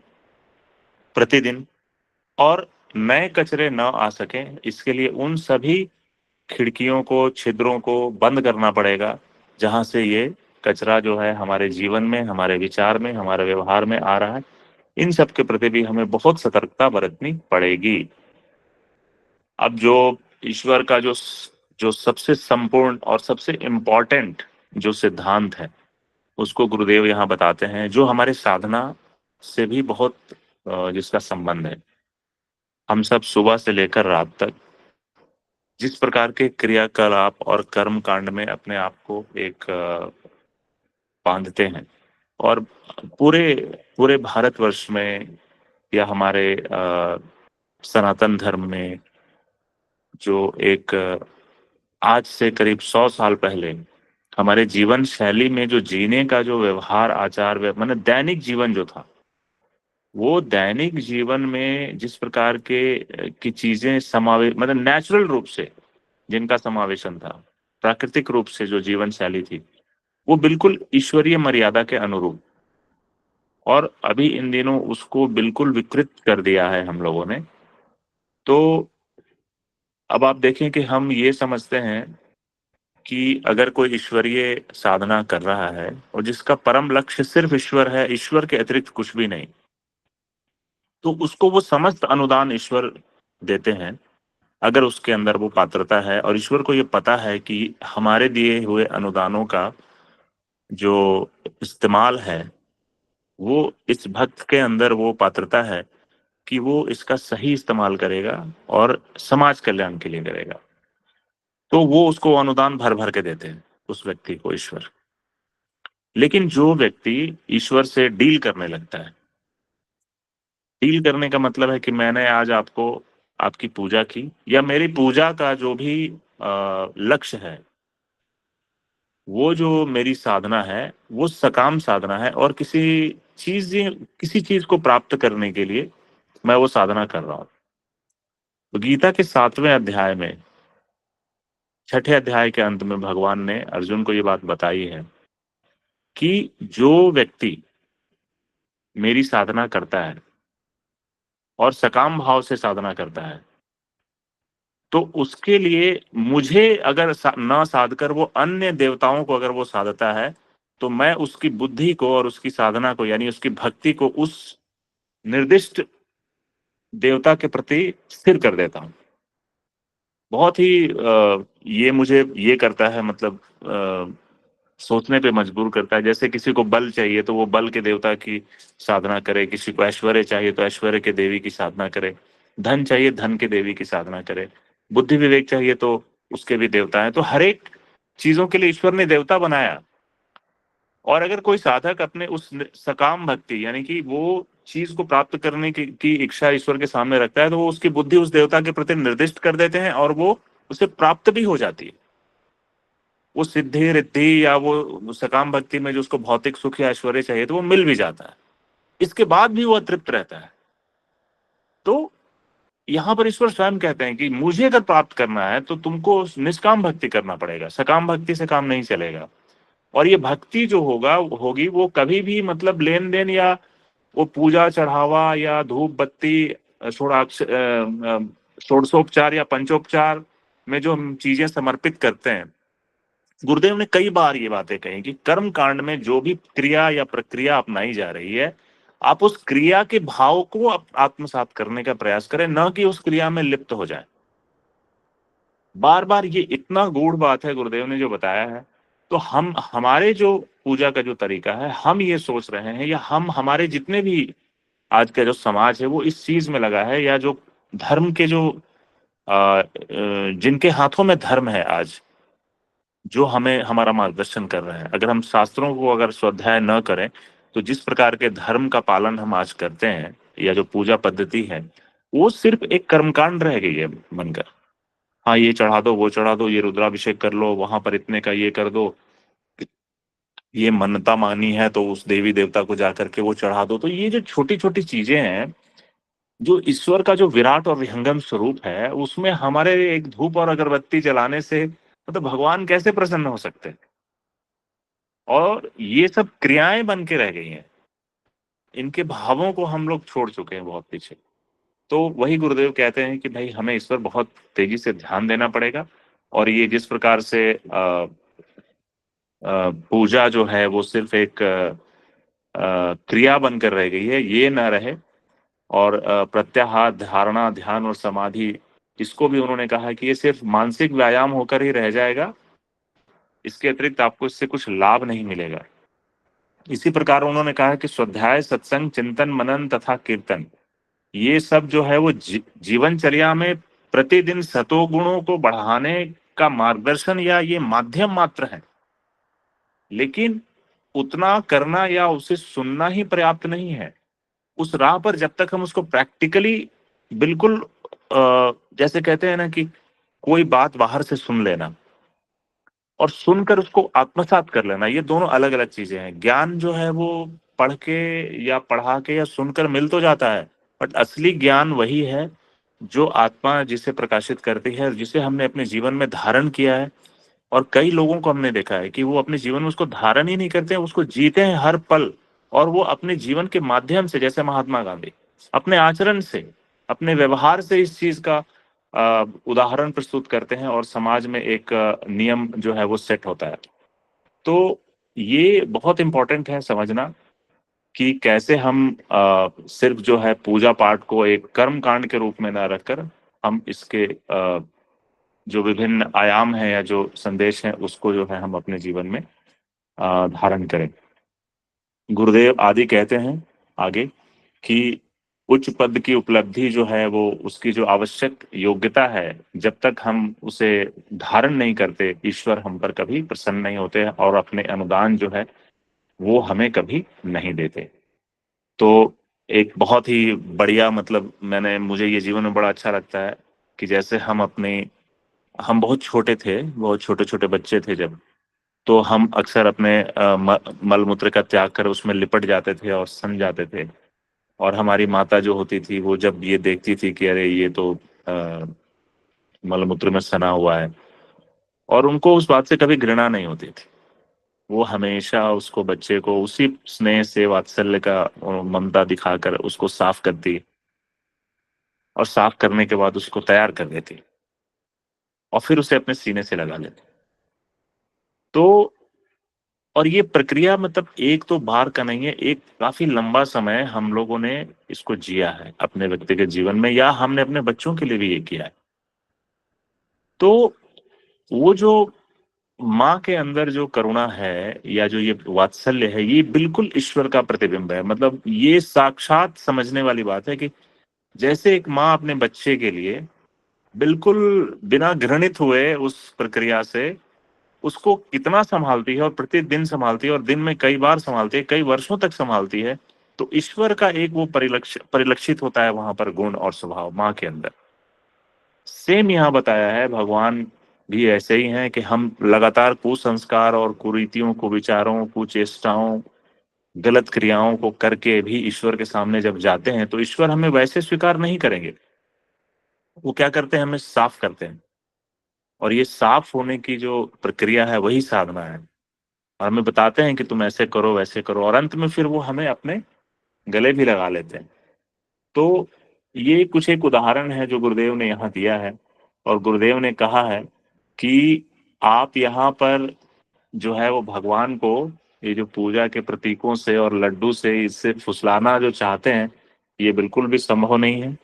प्रतिदिन, और नए कचरे न आ सकें इसके लिए उन सभी खिड़कियों को, छिद्रों को बंद करना पड़ेगा जहां से ये कचरा जो है हमारे जीवन में, हमारे विचार में, हमारे व्यवहार में आ रहा है। इन सब के प्रति भी हमें बहुत सतर्कता बरतनी पड़ेगी। अब जो ईश्वर का जो जो सबसे संपूर्ण और सबसे इम्पोर्टेंट जो सिद्धांत है उसको गुरुदेव यहाँ बताते हैं, जो हमारे साधना से भी बहुत जिसका संबंध है। हम सब सुबह से लेकर रात तक जिस प्रकार के क्रियाकलाप और कर्म कांड में अपने आप को एक बांधते हैं, और पूरे पूरे भारतवर्ष में या हमारे सनातन धर्म में जो एक आज से करीब 100 साल पहले हमारे जीवन शैली में जो जीने का जो व्यवहार आचार माने दैनिक जीवन जो था, वो दैनिक जीवन में जिस प्रकार की चीजें समावेश, मतलब नेचुरल रूप से जिनका समावेशन था, प्राकृतिक रूप से जो जीवन शैली थी, वो बिल्कुल ईश्वरीय मर्यादा के अनुरूप। और अभी इन दिनों उसको बिल्कुल विकृत कर दिया है हम लोगों ने। तो अब आप देखें कि हम ये समझते हैं कि अगर कोई ईश्वरीय साधना कर रहा है और जिसका परम लक्ष्य सिर्फ ईश्वर है, ईश्वर के अतिरिक्त कुछ भी नहीं, तो उसको वो समस्त अनुदान ईश्वर देते हैं अगर उसके अंदर वो पात्रता है। और ईश्वर को ये पता है कि हमारे दिए हुए अनुदानों का जो इस्तेमाल है वो इस भक्त के अंदर वो पात्रता है कि वो इसका सही इस्तेमाल करेगा और समाज कल्याण के लिए करेगा। तो वो उसको अनुदान भर भर के देते हैं उस व्यक्ति को ईश्वर। लेकिन जो व्यक्ति ईश्वर से डील करने लगता है, डील करने का मतलब है कि मैंने आज आपको आपकी पूजा की, या मेरी पूजा का जो भी लक्ष्य है, वो जो मेरी साधना है वो सकाम साधना है, और किसी चीज को प्राप्त करने के लिए मैं वो साधना कर रहा हूं। तो गीता के 7वें अध्याय में, 6ठे अध्याय के अंत में भगवान ने अर्जुन को ये बात बताई है कि जो व्यक्ति मेरी साधना करता है और सकाम भाव से साधना करता है, तो उसके लिए मुझे अगर न साध कर वो अन्य देवताओं को अगर वो साधता है, तो मैं उसकी बुद्धि को और उसकी साधना को, यानी उसकी भक्ति को उस निर्दिष्ट देवता के प्रति स्थिर कर देता हूं। बहुत ही ये मुझे ये करता है, मतलब सोचने पे मजबूर करता है। जैसे किसी को बल चाहिए तो वो बल के देवता की साधना करे, किसी को ऐश्वर्य चाहिए तो ऐश्वर्य के देवी की साधना करे, धन चाहिए धन के देवी की साधना करे, बुद्धि विवेक चाहिए तो उसके भी देवता हैं। तो हर एक चीजों के लिए ईश्वर ने देवता बनाया। और अगर कोई साधक अपने उस सकाम भक्ति यानी कि वो चीज को प्राप्त करने की इच्छा ईश्वर के सामने रखता है, तो वो उसकी बुद्धि उस देवता के प्रति निर्दिष्ट कर देते हैं और वो उसे प्राप्त भी हो जाती है। वो सिद्धि रिद्धि या वो सकाम भक्ति में जो उसको भौतिक सुख या ऐश्वर्य चाहिए तो वो मिल भी जाता है। इसके बाद भी वो अतृप्त रहता है। तो यहाँ पर ईश्वर स्वयं कहते हैं कि मुझे अगर प्राप्त करना है तो तुमको निष्काम भक्ति करना पड़ेगा, सकाम भक्ति से काम नहीं चलेगा। और ये भक्ति जो होगी वो कभी भी मतलब लेन देन या वो पूजा चढ़ावा या धूप बत्ती षोडशोपचार या पंचोपचार में जो हम चीजें समर्पित करते हैं, गुरुदेव ने कई बार ये बातें कही कि कर्म कांड में जो भी क्रिया या प्रक्रिया अपनाई जा रही है, आप उस क्रिया के भाव को आत्मसात करने का प्रयास करें, न कि उस क्रिया में लिप्त हो जाए। बार बार ये इतना गूढ़ बात है गुरुदेव ने जो बताया है। तो हम हमारे जो पूजा का जो तरीका है, हम ये सोच रहे हैं या हम हमारे जितने भी आज का जो समाज है वो इस चीज में लगा है, या जो धर्म के जो जिनके हाथों में धर्म है आज, जो हमें हमारा मार्गदर्शन कर रहे हैं, अगर हम शास्त्रों को अगर स्वाध्याय न करें तो जिस प्रकार के धर्म का पालन हम आज करते हैं या जो पूजा पद्धति है वो सिर्फ एक कर्मकांड रह गई है बनकर। हाँ, ये चढ़ा दो, वो चढ़ा दो, ये रुद्राभिषेक कर लो, वहां पर इतने का ये कर दो, ये मन्नता मानी है तो उस देवी देवता को जाकर के वो चढ़ा दो। तो ये जो छोटी छोटी चीजें हैं, जो ईश्वर का जो विराट और विहंगम स्वरूप है, उसमें हमारे एक धूप और अगरबत्ती जलाने से मतलब भगवान कैसे प्रसन्न हो सकते हैं? और ये सब क्रियाएं बन के रह गई हैं, इनके भावों को हम लोग छोड़ चुके हैं बहुत पीछे। तो वही गुरुदेव कहते हैं कि भाई हमें इस पर बहुत तेजी से ध्यान देना पड़ेगा। और ये जिस प्रकार से पूजा जो है वो सिर्फ एक क्रिया बनकर रह गई है, ये ना रहे। और प्रत्याहार, धारणा, ध्यान और समाधि, इसको भी उन्होंने कहा है कि ये सिर्फ मानसिक व्यायाम होकर ही रह जाएगा, इसके अतिरिक्त आपको इससे कुछ लाभ नहीं मिलेगा। इसी प्रकार उन्होंने कहा है कि स्वाध्याय, सत्संग, चिंतन, मनन तथा कीर्तन, ये सब जो है वो जीवनचर्या में प्रतिदिन सतोगुणों को बढ़ाने का मार्गदर्शन या ये माध्यम मात्र है। लेकिन उतना करना या उसे सुनना ही पर्याप्त नहीं है। उस राह पर जब तक हम उसको प्रैक्टिकली बिल्कुल जैसे कहते हैं ना कि कोई बात बाहर से सुन लेना और सुनकर उसको आत्मसात कर लेना, ये दोनों अलग अलग चीजें हैं। ज्ञान जो है वो पढ़ के या पढ़ा के या सुनकर मिल तो जाता है, बट असली ज्ञान वही है जो आत्मा जिसे प्रकाशित करती है, जिसे हमने अपने जीवन में धारण किया है। और कई लोगों को हमने देखा है कि वो अपने जीवन में उसको धारण ही नहीं करते हैं, उसको जीते हैं हर पल। और वो अपने जीवन के माध्यम से, जैसे महात्मा गांधी, अपने आचरण से, अपने व्यवहार से इस चीज का उदाहरण प्रस्तुत करते हैं और समाज में एक नियम जो है वो सेट होता है। तो ये बहुत इंपॉर्टेंट है समझना कि कैसे हम सिर्फ जो है पूजा पाठ को एक कर्म कांड के रूप में ना रखकर हम इसके जो विभिन्न आयाम है या जो संदेश है उसको जो है हम अपने जीवन में धारण करें। गुरुदेव आदि कहते हैं आगे कि उच्च पद की उपलब्धि जो है वो उसकी जो आवश्यक योग्यता है, जब तक हम उसे धारण नहीं करते, ईश्वर हम पर कभी प्रसन्न नहीं होते और अपने अनुदान जो है वो हमें कभी नहीं देते। तो एक बहुत ही बढ़िया मतलब मुझे ये जीवन में बड़ा अच्छा लगता है कि जैसे हम बहुत छोटे थे, बहुत छोटे छोटे बच्चे थे जब, तो हम अक्सर अपने मल मूत्र का त्याग कर उसमें लिपट जाते थे और सम जाते थे। और हमारी माता जो होती थी वो जब ये देखती थी कि अरे ये तो मल मूत्र में सना हुआ है, और उनको उस बात से कभी घृणा नहीं होती थी। वो हमेशा उसको, बच्चे को उसी स्नेह से, वात्सल्य का ममता दिखाकर उसको साफ करती और साफ करने के बाद उसको तैयार कर देती और फिर उसे अपने सीने से लगा लेती। तो और ये प्रक्रिया मतलब एक तो बार का नहीं है, एक काफी लंबा समय हम लोगों ने इसको जिया है अपने व्यक्तिगत जीवन में, या हमने अपने बच्चों के लिए भी ये किया है। तो वो जो माँ के अंदर जो करुणा है या जो ये वात्सल्य है, ये बिल्कुल ईश्वर का प्रतिबिंब है। मतलब ये साक्षात समझने वाली बात है कि जैसे एक माँ अपने बच्चे के लिए बिल्कुल बिना घृणित हुए उस प्रक्रिया से उसको कितना संभालती है, और प्रतिदिन संभालती है, और दिन में कई बार संभालती है, कई वर्षों तक संभालती है, तो ईश्वर का एक वो परिलक्षित होता है वहां पर गुण और स्वभाव माँ के अंदर। सेम यहाँ बताया है, भगवान भी ऐसे ही हैं कि हम लगातार कुसंस्कार और कुरीतियों, कुविचारों, कुचेष्टाओं, गलत क्रियाओं को करके भी ईश्वर के सामने जब जाते हैं तो ईश्वर हमें वैसे स्वीकार नहीं करेंगे। वो क्या करते हैं, हमें साफ करते हैं, और ये साफ होने की जो प्रक्रिया है वही साधना है, और हमें बताते हैं कि तुम ऐसे करो वैसे करो, और अंत में फिर वो हमें अपने गले भी लगा लेते हैं। तो ये कुछ एक उदाहरण है जो गुरुदेव ने यहाँ दिया है, और गुरुदेव ने कहा है कि आप यहाँ पर जो है वो भगवान को ये जो पूजा के प्रतीकों से और लड्डू से इससे फुसलाना जो चाहते हैं, ये बिल्कुल भी संभव नहीं है।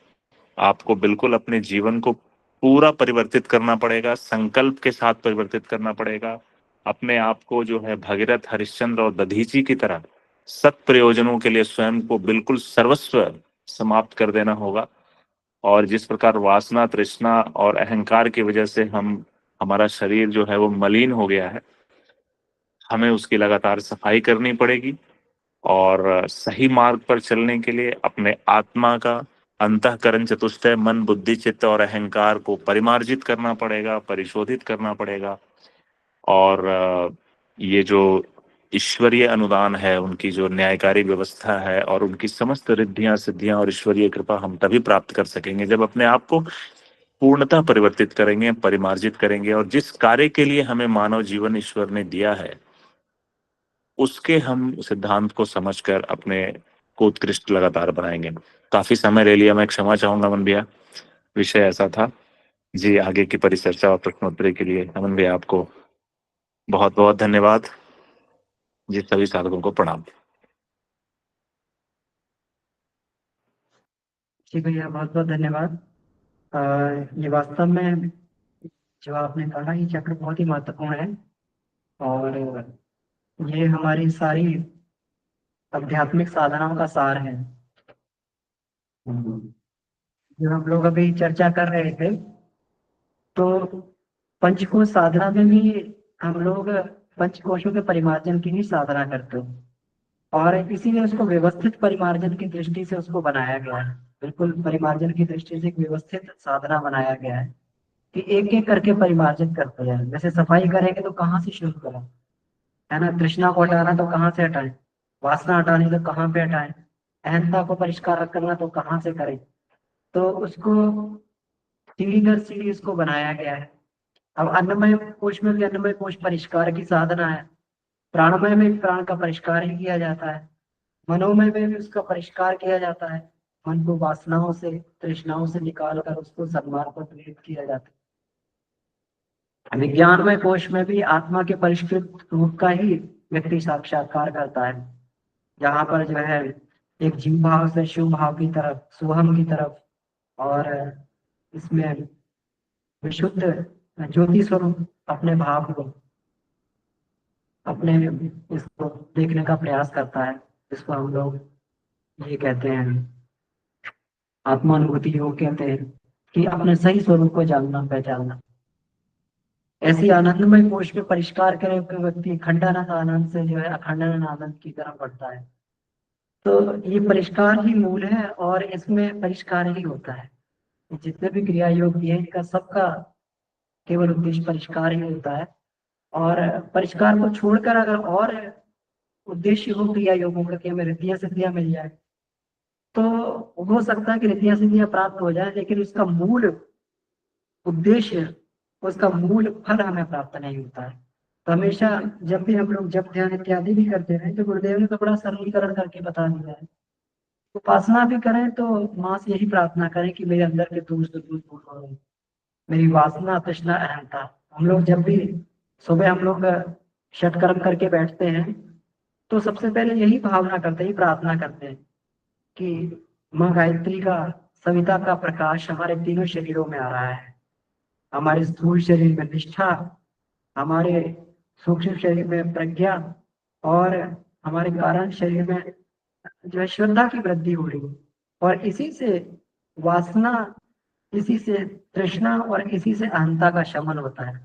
आपको बिल्कुल अपने जीवन को पूरा परिवर्तित करना पड़ेगा, संकल्प के साथ परिवर्तित करना पड़ेगा। अपने आप को जो है भगीरथ, हरिश्चंद्र और दधीची की तरह सत प्रयोजनों के लिए स्वयं को बिल्कुल सर्वस्व समाप्त कर देना होगा। और जिस प्रकार वासना, तृष्णा और अहंकार की वजह से हमारा शरीर जो है वो मलिन हो गया है, हमें उसकी लगातार सफाई करनी पड़ेगी, और सही मार्ग पर चलने के लिए अपने आत्मा का अंतःकरण चतुष्टय, मन, बुद्धि, चित्त और अहंकार को परिमार्जित करना पड़ेगा, परिशोधित करना पड़ेगा। और ये जो ईश्वरीय अनुदान है, उनकी जो न्यायकारी व्यवस्था है, और उनकी समस्त रिद्धियां, सिद्धियां और ईश्वरीय कृपा हम तभी प्राप्त कर सकेंगे जब अपने आप को पूर्णतः परिवर्तित करेंगे, परिमार्जित करेंगे, और जिस कार्य के लिए हमें मानव जीवन ईश्वर ने दिया है उसके हम सिद्धांत को समझकर अपने को उत्कृष्ट लगातार बनाएंगे। काफी समय ले लिया, मैं क्षमा चाहूंगा अमन भैया, विषय ऐसा था जी। आगे की परिचर्चा और प्रश्नोत्तरी के लिए अमन भैया आपको बहुत बहुत धन्यवाद जी। सभी साधकों को प्रणाम। जी भैया, बहुत बहुत धन्यवाद। ये वास्तव में जो आपने कहा, ये चक्र बहुत ही महत्वपूर्ण है, और ये हमारी सारी आध्यात्मिक साधनाओं का सार है। जो हम लोग अभी चर्चा कर रहे थे, तो पंचकोश साधना में भी हम लोग पंचकोशों के परिमार्जन की ही साधना करते हैं, और इसीलिए उसको व्यवस्थित परिमार्जन की दृष्टि से उसको बनाया गया है। बिल्कुल परिमार्जन की दृष्टि से एक व्यवस्थित साधना बनाया गया है कि एक एक करके परिमार्जन करते हैं। जैसे सफाई करेंगे तो कहाँ से शुरू करें, है ना? तृष्णा को हटाना तो कहाँ से हटाएं, वासना हटानी तो कहाँ पे हटाएं, अहंता को परिष्कार करना तो कहाँ से करें। तो उसको सीढ़ी दर सीढ़ी उसको बनाया गया है। अब अन्नमय कोश में भी अन्नमय कोश परिष्कार की साधना है, प्राणमय में भी प्राण का परिष्कार ही किया जाता है, मनोमय में भी उसका परिष्कार किया जाता है। मन को वासनाओं से, तृष्णाओं से निकाल कर उसको सन्मार्ग पर प्रेरित किया जाता है। विज्ञानमय कोश में भी आत्मा के परिष्कृत रूप का ही व्यक्ति साक्षात्कार करता है, जहाँ पर जो है एक जीव भाव से शिव भाव की तरफ, सुहम की तरफ, और इसमें विशुद्ध ज्योति स्वरूप अपने भाव को, अपने इसको देखने का प्रयास करता है, जिसको हम लोग ये कहते हैं, आत्मानुभूति योग कहते हैं, कि अपने सही स्वरूप को जानना, पहचानना। ऐसी आनंदमय कोश में परिष्कार करे हुए व्यक्ति खंडानंद आनंद से जो है अखंडानंद आनंद की तरफ बढ़ता है। तो ये परिष्कार ही मूल है, और इसमें परिष्कार ही होता है। जितने भी क्रिया योग दिए इनका सबका केवल उद्देश्य परिष्कार ही होता है, और परिष्कार को छोड़कर अगर और उद्देश्य हो क्रिया योगों का कि हमें रिद्धियां सिद्धियां मिल जाए, तो हो सकता है कि रिद्धियां सिद्धियां प्राप्त हो जाए, लेकिन उसका मूल उद्देश्य, उसका मूल फल हमें प्राप्त नहीं होता है। तो हमेशा जब भी हम लोग जब ध्यान इत्यादि भी करते हैं, तो गुरुदेव ने तो बड़ा सरलीकरण करके बता दिया है। उपासना भी करें तो माँ से यही प्रार्थना करें कि मेरे अंदर के दोष दूर हो, मेरी वासना, तृष्णा, अहंता। हम लोग जब भी सुबह हम लोग षटकर्म करके बैठते हैं, तो सबसे पहले यही भावना करते हैं, प्रार्थना करते हैं कि माँ गायत्री का, सविता का प्रकाश हमारे तीनों शरीरों में आ रहा है। हमारे स्थूल शरीर में निष्ठा, हमारे सूक्ष्म शरीर में प्रज्ञा, और हमारे कारण शरीर में जो है श्रद्धा की वृद्धि हो रही है। और इसी से वासना इसी से तृष्णा और इसी से अहंता का शमन होता है।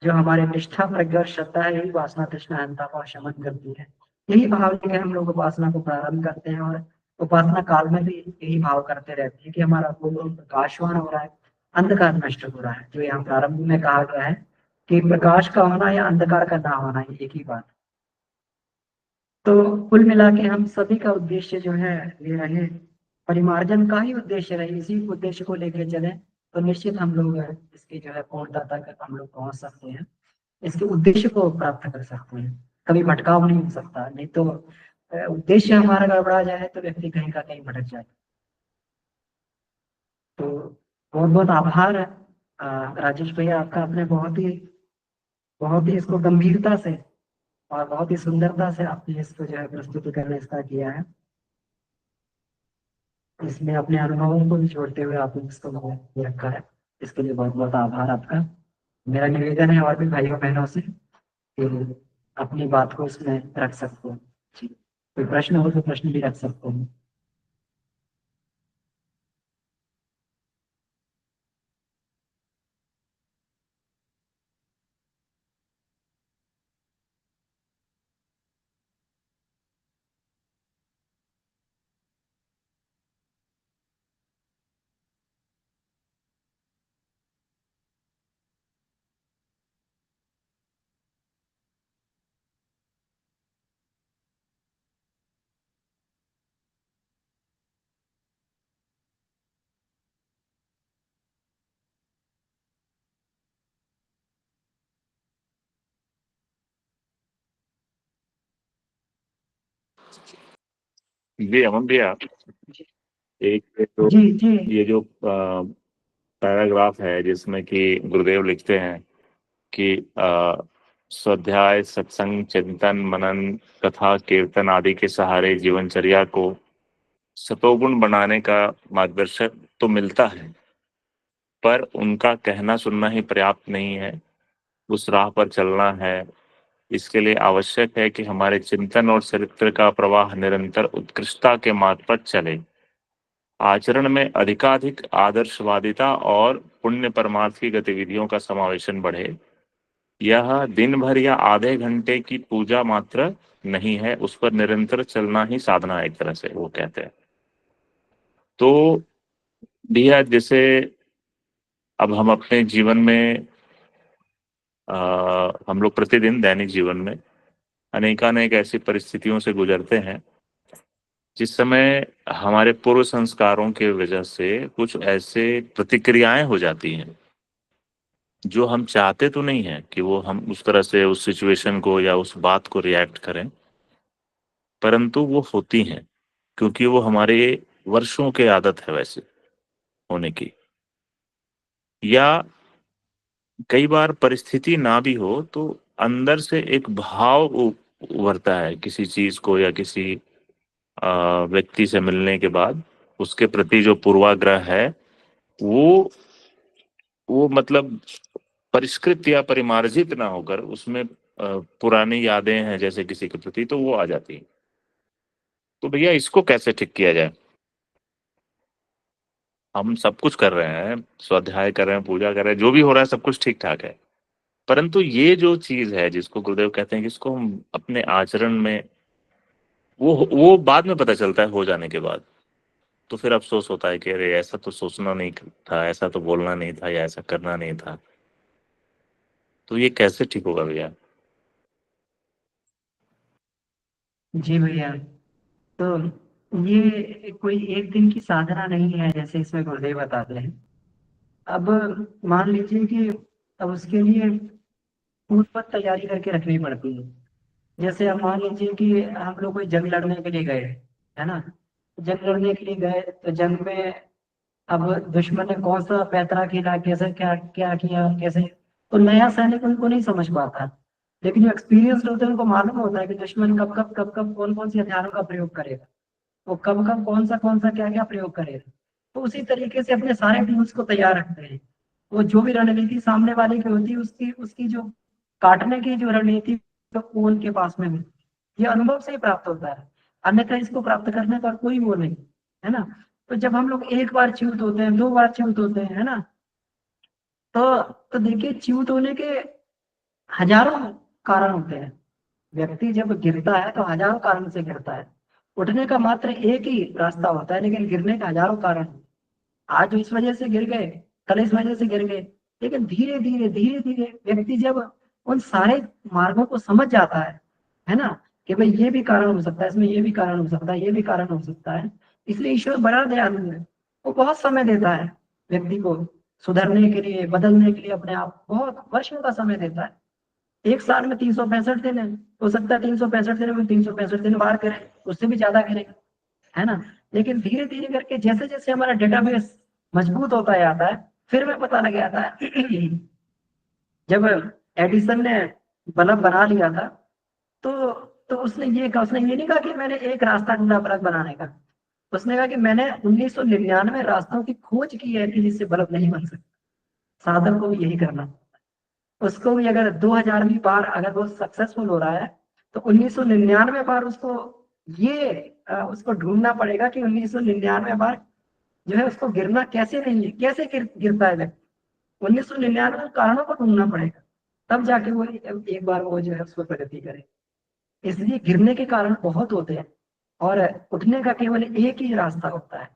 जो हमारे निष्ठा प्रज्ञा और श्रद्धा है, यही वासना तृष्णा अहंता का शमन करती है। यही भाव लेके हम लोग उपासना को प्रारंभ करते हैं, और उपासना काल में भी यही भाव करते रहते हैं कि हमारा पूर्ण प्रकाशवान हो रहा है, अंधकार नष्ट हो रहा है। जो यहाँ प्रारंभ में कहा गया है कि प्रकाश का होना या अंधकार का ना होना, ये एक ही बात। तो कुल मिला के हम सभी का उद्देश्य जो है ये रहे, परिमार्जन का ही उद्देश्य रहे, इसी उद्देश्य को लेके चले, तो निश्चित हम लोग इसकी जो है पूर्णता तक हम लोग पहुंच सकते हैं, इसके उद्देश्य को प्राप्त कर सकते हैं। कभी भटकाव नहीं हो सकता, नहीं तो उद्देश्य हमारा गड़बड़ा जाए तो व्यक्ति कहीं का कहीं भटक जाए। तो बहुत बहुत आभार है राजेश भैया आपका, आपने बहुत ही इसको गंभीरता से और बहुत ही सुंदरता से आपने इसको जो है प्रस्तुत करने इसका किया है। इसमें अपने अनुभवों को भी जोड़ते हुए आपने इसको ये रखा है, इसके लिए बहुत बहुत आभार आपका। मेरा निवेदन है और भी भाइयों बहनों से कि अपनी बात को इसमें रख सकते हो। जी, कोई प्रश्न हो तो प्रश्न भी रख सकते हो। जी अमन भैया, एक जी जी ये जो पैराग्राफ है जिसमें कि गुरुदेव लिखते हैं कि स्वाध्याय सत्संग चिंतन मनन कथा कीर्तन आदि के सहारे जीवनचर्या को सतोगुण बनाने का मार्गदर्शन तो मिलता है, पर उनका कहना सुनना ही पर्याप्त नहीं है। उस राह पर चलना है। इसके लिए आवश्यक है कि हमारे चिंतन और चरित्र का प्रवाह निरंतर उत्कृष्टता के मार्ग पर चले। आचरण में अधिकाधिक आदर्शवादिता और पुण्य परमार्थ की गतिविधियों का समावेशन बढ़े। यह दिन भर या आधे घंटे की पूजा मात्र नहीं है, उस पर निरंतर चलना ही साधना है, एक तरह से वो कहते हैं। तो भैया जैसे अब हम अपने जीवन में हम लोग प्रतिदिन दैनिक जीवन में अनेकानेक ऐसी परिस्थितियों से गुजरते हैं जिस समय हमारे पूर्व संस्कारों के वजह से कुछ ऐसे प्रतिक्रियाएं हो जाती हैं जो हम चाहते तो नहीं है कि वो हम उस तरह से उस सिचुएशन को या उस बात को रिएक्ट करें, परंतु वो होती हैं क्योंकि वो हमारे वर्षों के आदत है वैसे होने की। या कई बार परिस्थिति ना भी हो तो अंदर से एक भाव उभरता है किसी चीज को या किसी व्यक्ति से मिलने के बाद उसके प्रति जो पूर्वाग्रह है वो मतलब परिष्कृत या परिमार्जित ना होकर उसमें पुरानी यादें हैं जैसे किसी के प्रति, तो वो आ जाती हैं। तो भैया इसको कैसे ठीक किया जाए? हम सब कुछ कर रहे हैं, स्वाध्याय कर रहे हैं, पूजा कर रहे हैं, जो भी हो रहा है सब कुछ ठीक ठाक है, परंतु ये जो चीज है जिसको गुरुदेव कहते हैं कि इसको हम अपने आचरण में वो बाद में पता चलता है हो जाने के बाद, तो फिर अफसोस होता है कि अरे ऐसा तो सोचना नहीं था, ऐसा तो बोलना नहीं था, या ऐसा करना नहीं था। तो ये कैसे ठीक होगा भैया? जी भैया, तो ये कोई एक दिन की साधना नहीं है जैसे इसमें गुरुदेव बताते हैं। अब मान लीजिए कि अब उसके लिए पूर्व तैयारी करके रखनी पड़ती है। जैसे अब मान लीजिए कि हम लोग कोई जंग लड़ने के लिए गए, है ना, जंग लड़ने के लिए गए तो जंग में अब दुश्मन ने कौन सा पैतरा खेला, कैसे क्या क्या किया कैसे, तो नया सैनिक उनको नहीं समझ पाता। लेकिन जो एक्सपीरियंस होते हैं उनको मालूम होता है कि दुश्मन कब कब कौन कौन सी हथियारों का प्रयोग करेगा, वो कब कब कौन सा क्या क्या प्रयोग करेगा। तो उसी तरीके से अपने सारे टूल्स को तैयार रखते हैं। वो जो भी रणनीति सामने वाले की होती है उसकी उसकी जो काटने की जो रणनीति तो वो उनके पास में होती है। ये अनुभव से ही प्राप्त होता है, अन्यथा इसको प्राप्त करने का कोई वो नहीं, है ना। तो जब हम लोग एक बार च्युत होते हैं, 2 बार च्युत होते हैं, है ना, तो देखिए च्युत होने के हजारों कारण होते हैं। व्यक्ति जब गिरता है तो हजारों कारण से गिरता है। उठने का मात्र एक ही रास्ता होता है, लेकिन गिरने का हजारों कारण हैं। आज इस वजह से गिर गए, कल इस वजह से गिर गए, लेकिन धीरे धीरे व्यक्ति जब उन सारे मार्गों को समझ जाता है ना, कि भाई ये भी कारण हो सकता है, इसमें ये भी कारण हो सकता है, ये भी कारण हो सकता है। इसलिए ईश्वर बड़ा दयालु है, वो बहुत समय देता है व्यक्ति को सुधरने के लिए, बदलने के लिए, अपने आप बहुत वर्षों का समय देता है। एक साल में 365 दिन है, हो सकता है 365 दिन में 365 दिन बार करें, उससे भी ज्यादा करें, है ना। लेकिन धीरे धीरे करके जैसे जैसे हमारा डेटाबेस मजबूत होता जाता है, फिर हमें पता लग जाता है जब एडिसन ने बल्ब बना लिया था, तो उसने ये कहा, उसने ये नहीं कहा कि मैंने एक रास्ता ढूंढा बल्ब बनाने का। उसने कहा कि मैंने 1999 रास्तों की खोज की है कि जिससे बल्ब नहीं बन सकता। साधक को भी यही करना, उसको भी अगर 2000वीं बार अगर वो सक्सेसफुल हो रहा है, तो 1999 बार उसको ये उसको ढूंढना पड़ेगा कि 1999 बार जो है उसको गिरना कैसे नहीं है, कैसे गिरता है व्यक्ति। 1999 कारणों को ढूंढना पड़ेगा, तब जाके वो एक बार वो जो है उसको प्रगति करे। इसलिए गिरने के कारण बहुत होते हैं और उठने का केवल एक ही रास्ता होता है।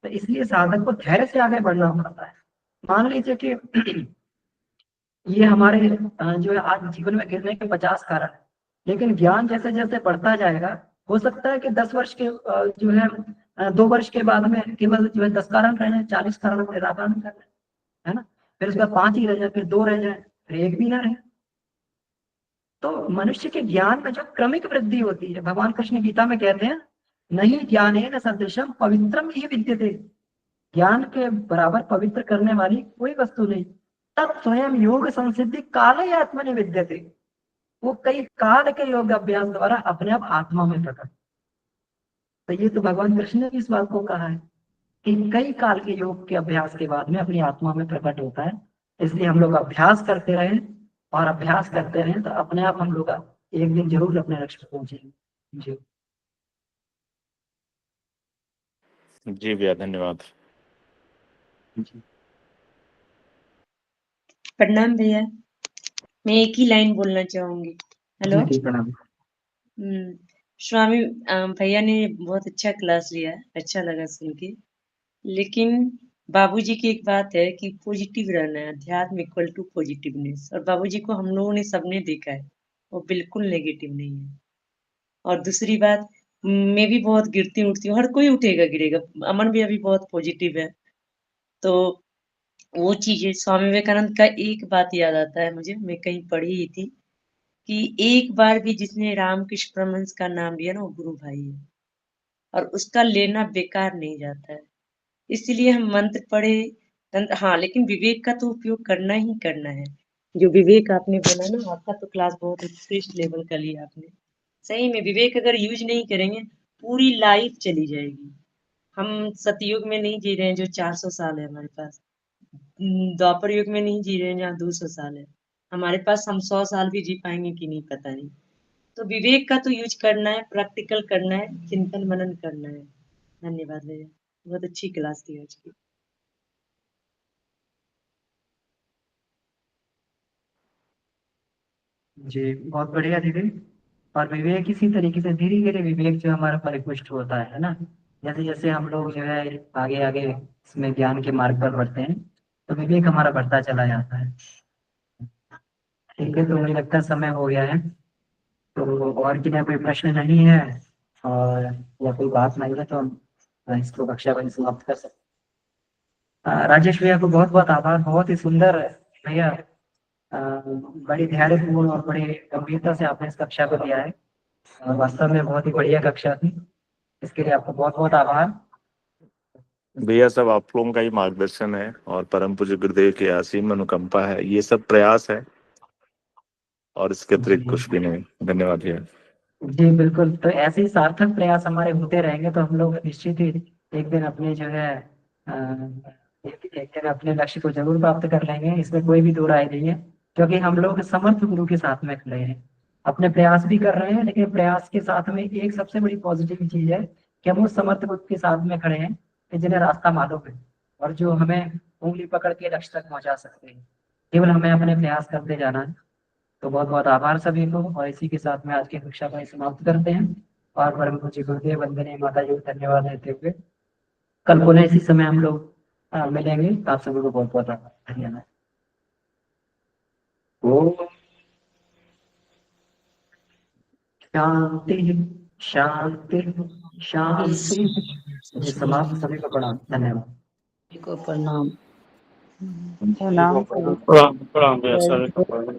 तो इसलिए साधक को धैर्य से आगे बढ़ना पड़ता है। मान लीजिए कि ये हमारे जो है आज जीवन में गिरने के 50 कारण है, लेकिन ज्ञान जैसे जैसे बढ़ता जाएगा, हो सकता है कि 10 वर्ष के जो है 2 वर्ष के बाद में केवल जो है 10 कारण रह जाए, 40 कारण निराकरण कर रहे, है ना। फिर उसके बाद 5 ही रह जाए, फिर 2 रह जाए, फिर 1 भी ना रहे। तो मनुष्य के ज्ञान में जो क्रमिक वृद्धि होती है, भगवान कृष्ण गीता में कहते हैं, नहीं ज्ञानेन सदृशम पवित्रम ही विद्यते। ज्ञान के बराबर पवित्र करने वाली कोई वस्तु नहीं। तब स्वयं योग संसिद्धि काले आत्मनि विद्यते। वो कई काल के योग अभ्यास द्वारा अपने आप आत्मा में प्रकट। तो ये तो भगवान कृष्ण ने इस बात को कहा है कि कई काल के योग के अभ्यास के बाद में अपनी आत्मा में प्रकट होता है। इसलिए हम लोग अभ्यास करते रहें, और अभ्यास करते रहें तो अपने आप हम लोग एक दिन जरूर अपने लक्ष्य पर पहुंचेंगे। जी जी भैया, धन्यवाद। प्रणाम भैया, मैं एक ही लाइन बोलना चाहूंगी। हेलो। जी प्रणाम। स्वामी भैया ने बहुत अच्छा क्लास लिया, अच्छा लगा सुन के। लेकिन बाबूजी की एक बात है कि पॉजिटिव रहना है, अध्यात्म इक्वल टू पॉजिटिवनेस। और बाबूजी को हम लोगों ने सबने देखा है, वो बिल्कुल नेगेटिव नहीं है। और दूसरी बात, मैं भी बहुत गिरती उठती हूँ, हर कोई उठेगा गिरेगा। अमन भी अभी बहुत पॉजिटिव है, तो वो चीजें स्वामी विवेकानंद का एक बात याद आता है मुझे, मैं कहीं पढ़ी ही थी कि एक बार भी जिसने रामकृष्ण परमहंस का नाम लिया ना, वो गुरु भाई है, और उसका लेना बेकार नहीं जाता है। इसीलिए हम मंत्र पढ़े, हाँ, लेकिन विवेक का तो उपयोग करना ही करना है। जो विवेक आपने बोला ना, आपका तो क्लास बहुत उत्कृष्ट लेवल का लिया आपने। सही में विवेक अगर यूज नहीं करेंगे, पूरी लाइफ चली जाएगी। हम सतयुग में नहीं जी रहे हैं जो 400 साल है हमारे पास, द्वापर युग में नहीं जी रहे हैं जहाँ 200 साल है हमारे पास। हम 100 साल भी जी पाएंगे कि नहीं पता नहीं। तो विवेक का तो यूज करना है, प्रैक्टिकल करना है, चिंतन मनन करना है। धन्यवाद भैया, बहुत अच्छी क्लास थी आज की। जी बहुत बढ़िया दीदी। और विवेक इसी तरीके से धीरे धीरे विवेक जो हमारा परिपुष्ट होता है ना, जैसे जैसे हम लोग जो है आगे आगे इसमें ज्ञान के मार्ग पर बढ़ते हैं, तो विवेक हमारा बढ़ता चला जाता है। ठीक है, तो मुझे लगता है समय हो गया है, तो और कि कोई प्रश्न नहीं है और या कोई बात नहीं है, तो हम इसको कक्षा को समाप्त कर सकते हैं। राजेश भैया को बहुत बहुत आभार, बहुत ही सुंदर भैया, बड़ी धैर्यपूर्ण और बड़ी गंभीरता से आपने इस कक्षा को दिया है। वास्तव में बहुत ही बढ़िया कक्षा थी, इसके लिए आपको बहुत बहुत आभार। भैया, सब आप लोगों का ही मार्गदर्शन है और परम पूज्य गुरुदेव की असीम अनुकंपा है, ये सब प्रयास है और इसके अतिरिक्त कुछ भी नहीं। धन्यवाद भैया। जी बिल्कुल, तो ऐसे ही सार्थक प्रयास हमारे होते रहेंगे तो हम लोग निश्चित ही एक दिन अपने जो है एक दिन अपने लक्ष्य को जरूर प्राप्त कर लेंगे, इसमें कोई भी दो राय नहीं है। क्योंकि हम लोग समर्थ गुरु के साथ में खड़े हैं, अपने प्रयास भी कर रहे हैं, लेकिन प्रयास के साथ में एक सबसे बड़ी पॉजिटिव चीज है कि हम उस समर्थ गुरु के साथ में खड़े हैं कि जिन्हें रास्ता मालूम है और जो हमें उंगली पकड़ के लक्ष्य तक पहुंचा सकते हैं। केवल हमें अपने प्रयास करते जाना है। तो बहुत बहुत आभार सभी को, और इसी के साथ में आज की कक्षा को समाप्त करते हैं। और परम पूज्य गुरुदेव वंदनीय माता जी को धन्यवाद देते हुए कल पुनः इसी समय हम लोग मिलेंगे। आप सभी को बहुत बहुत धन्यवाद। ओम शांति शांति शांति। ये समाप्त, सभी को प्रणाम, धन्यवाद। को प्रणाम। प्रणाम भैया, सर।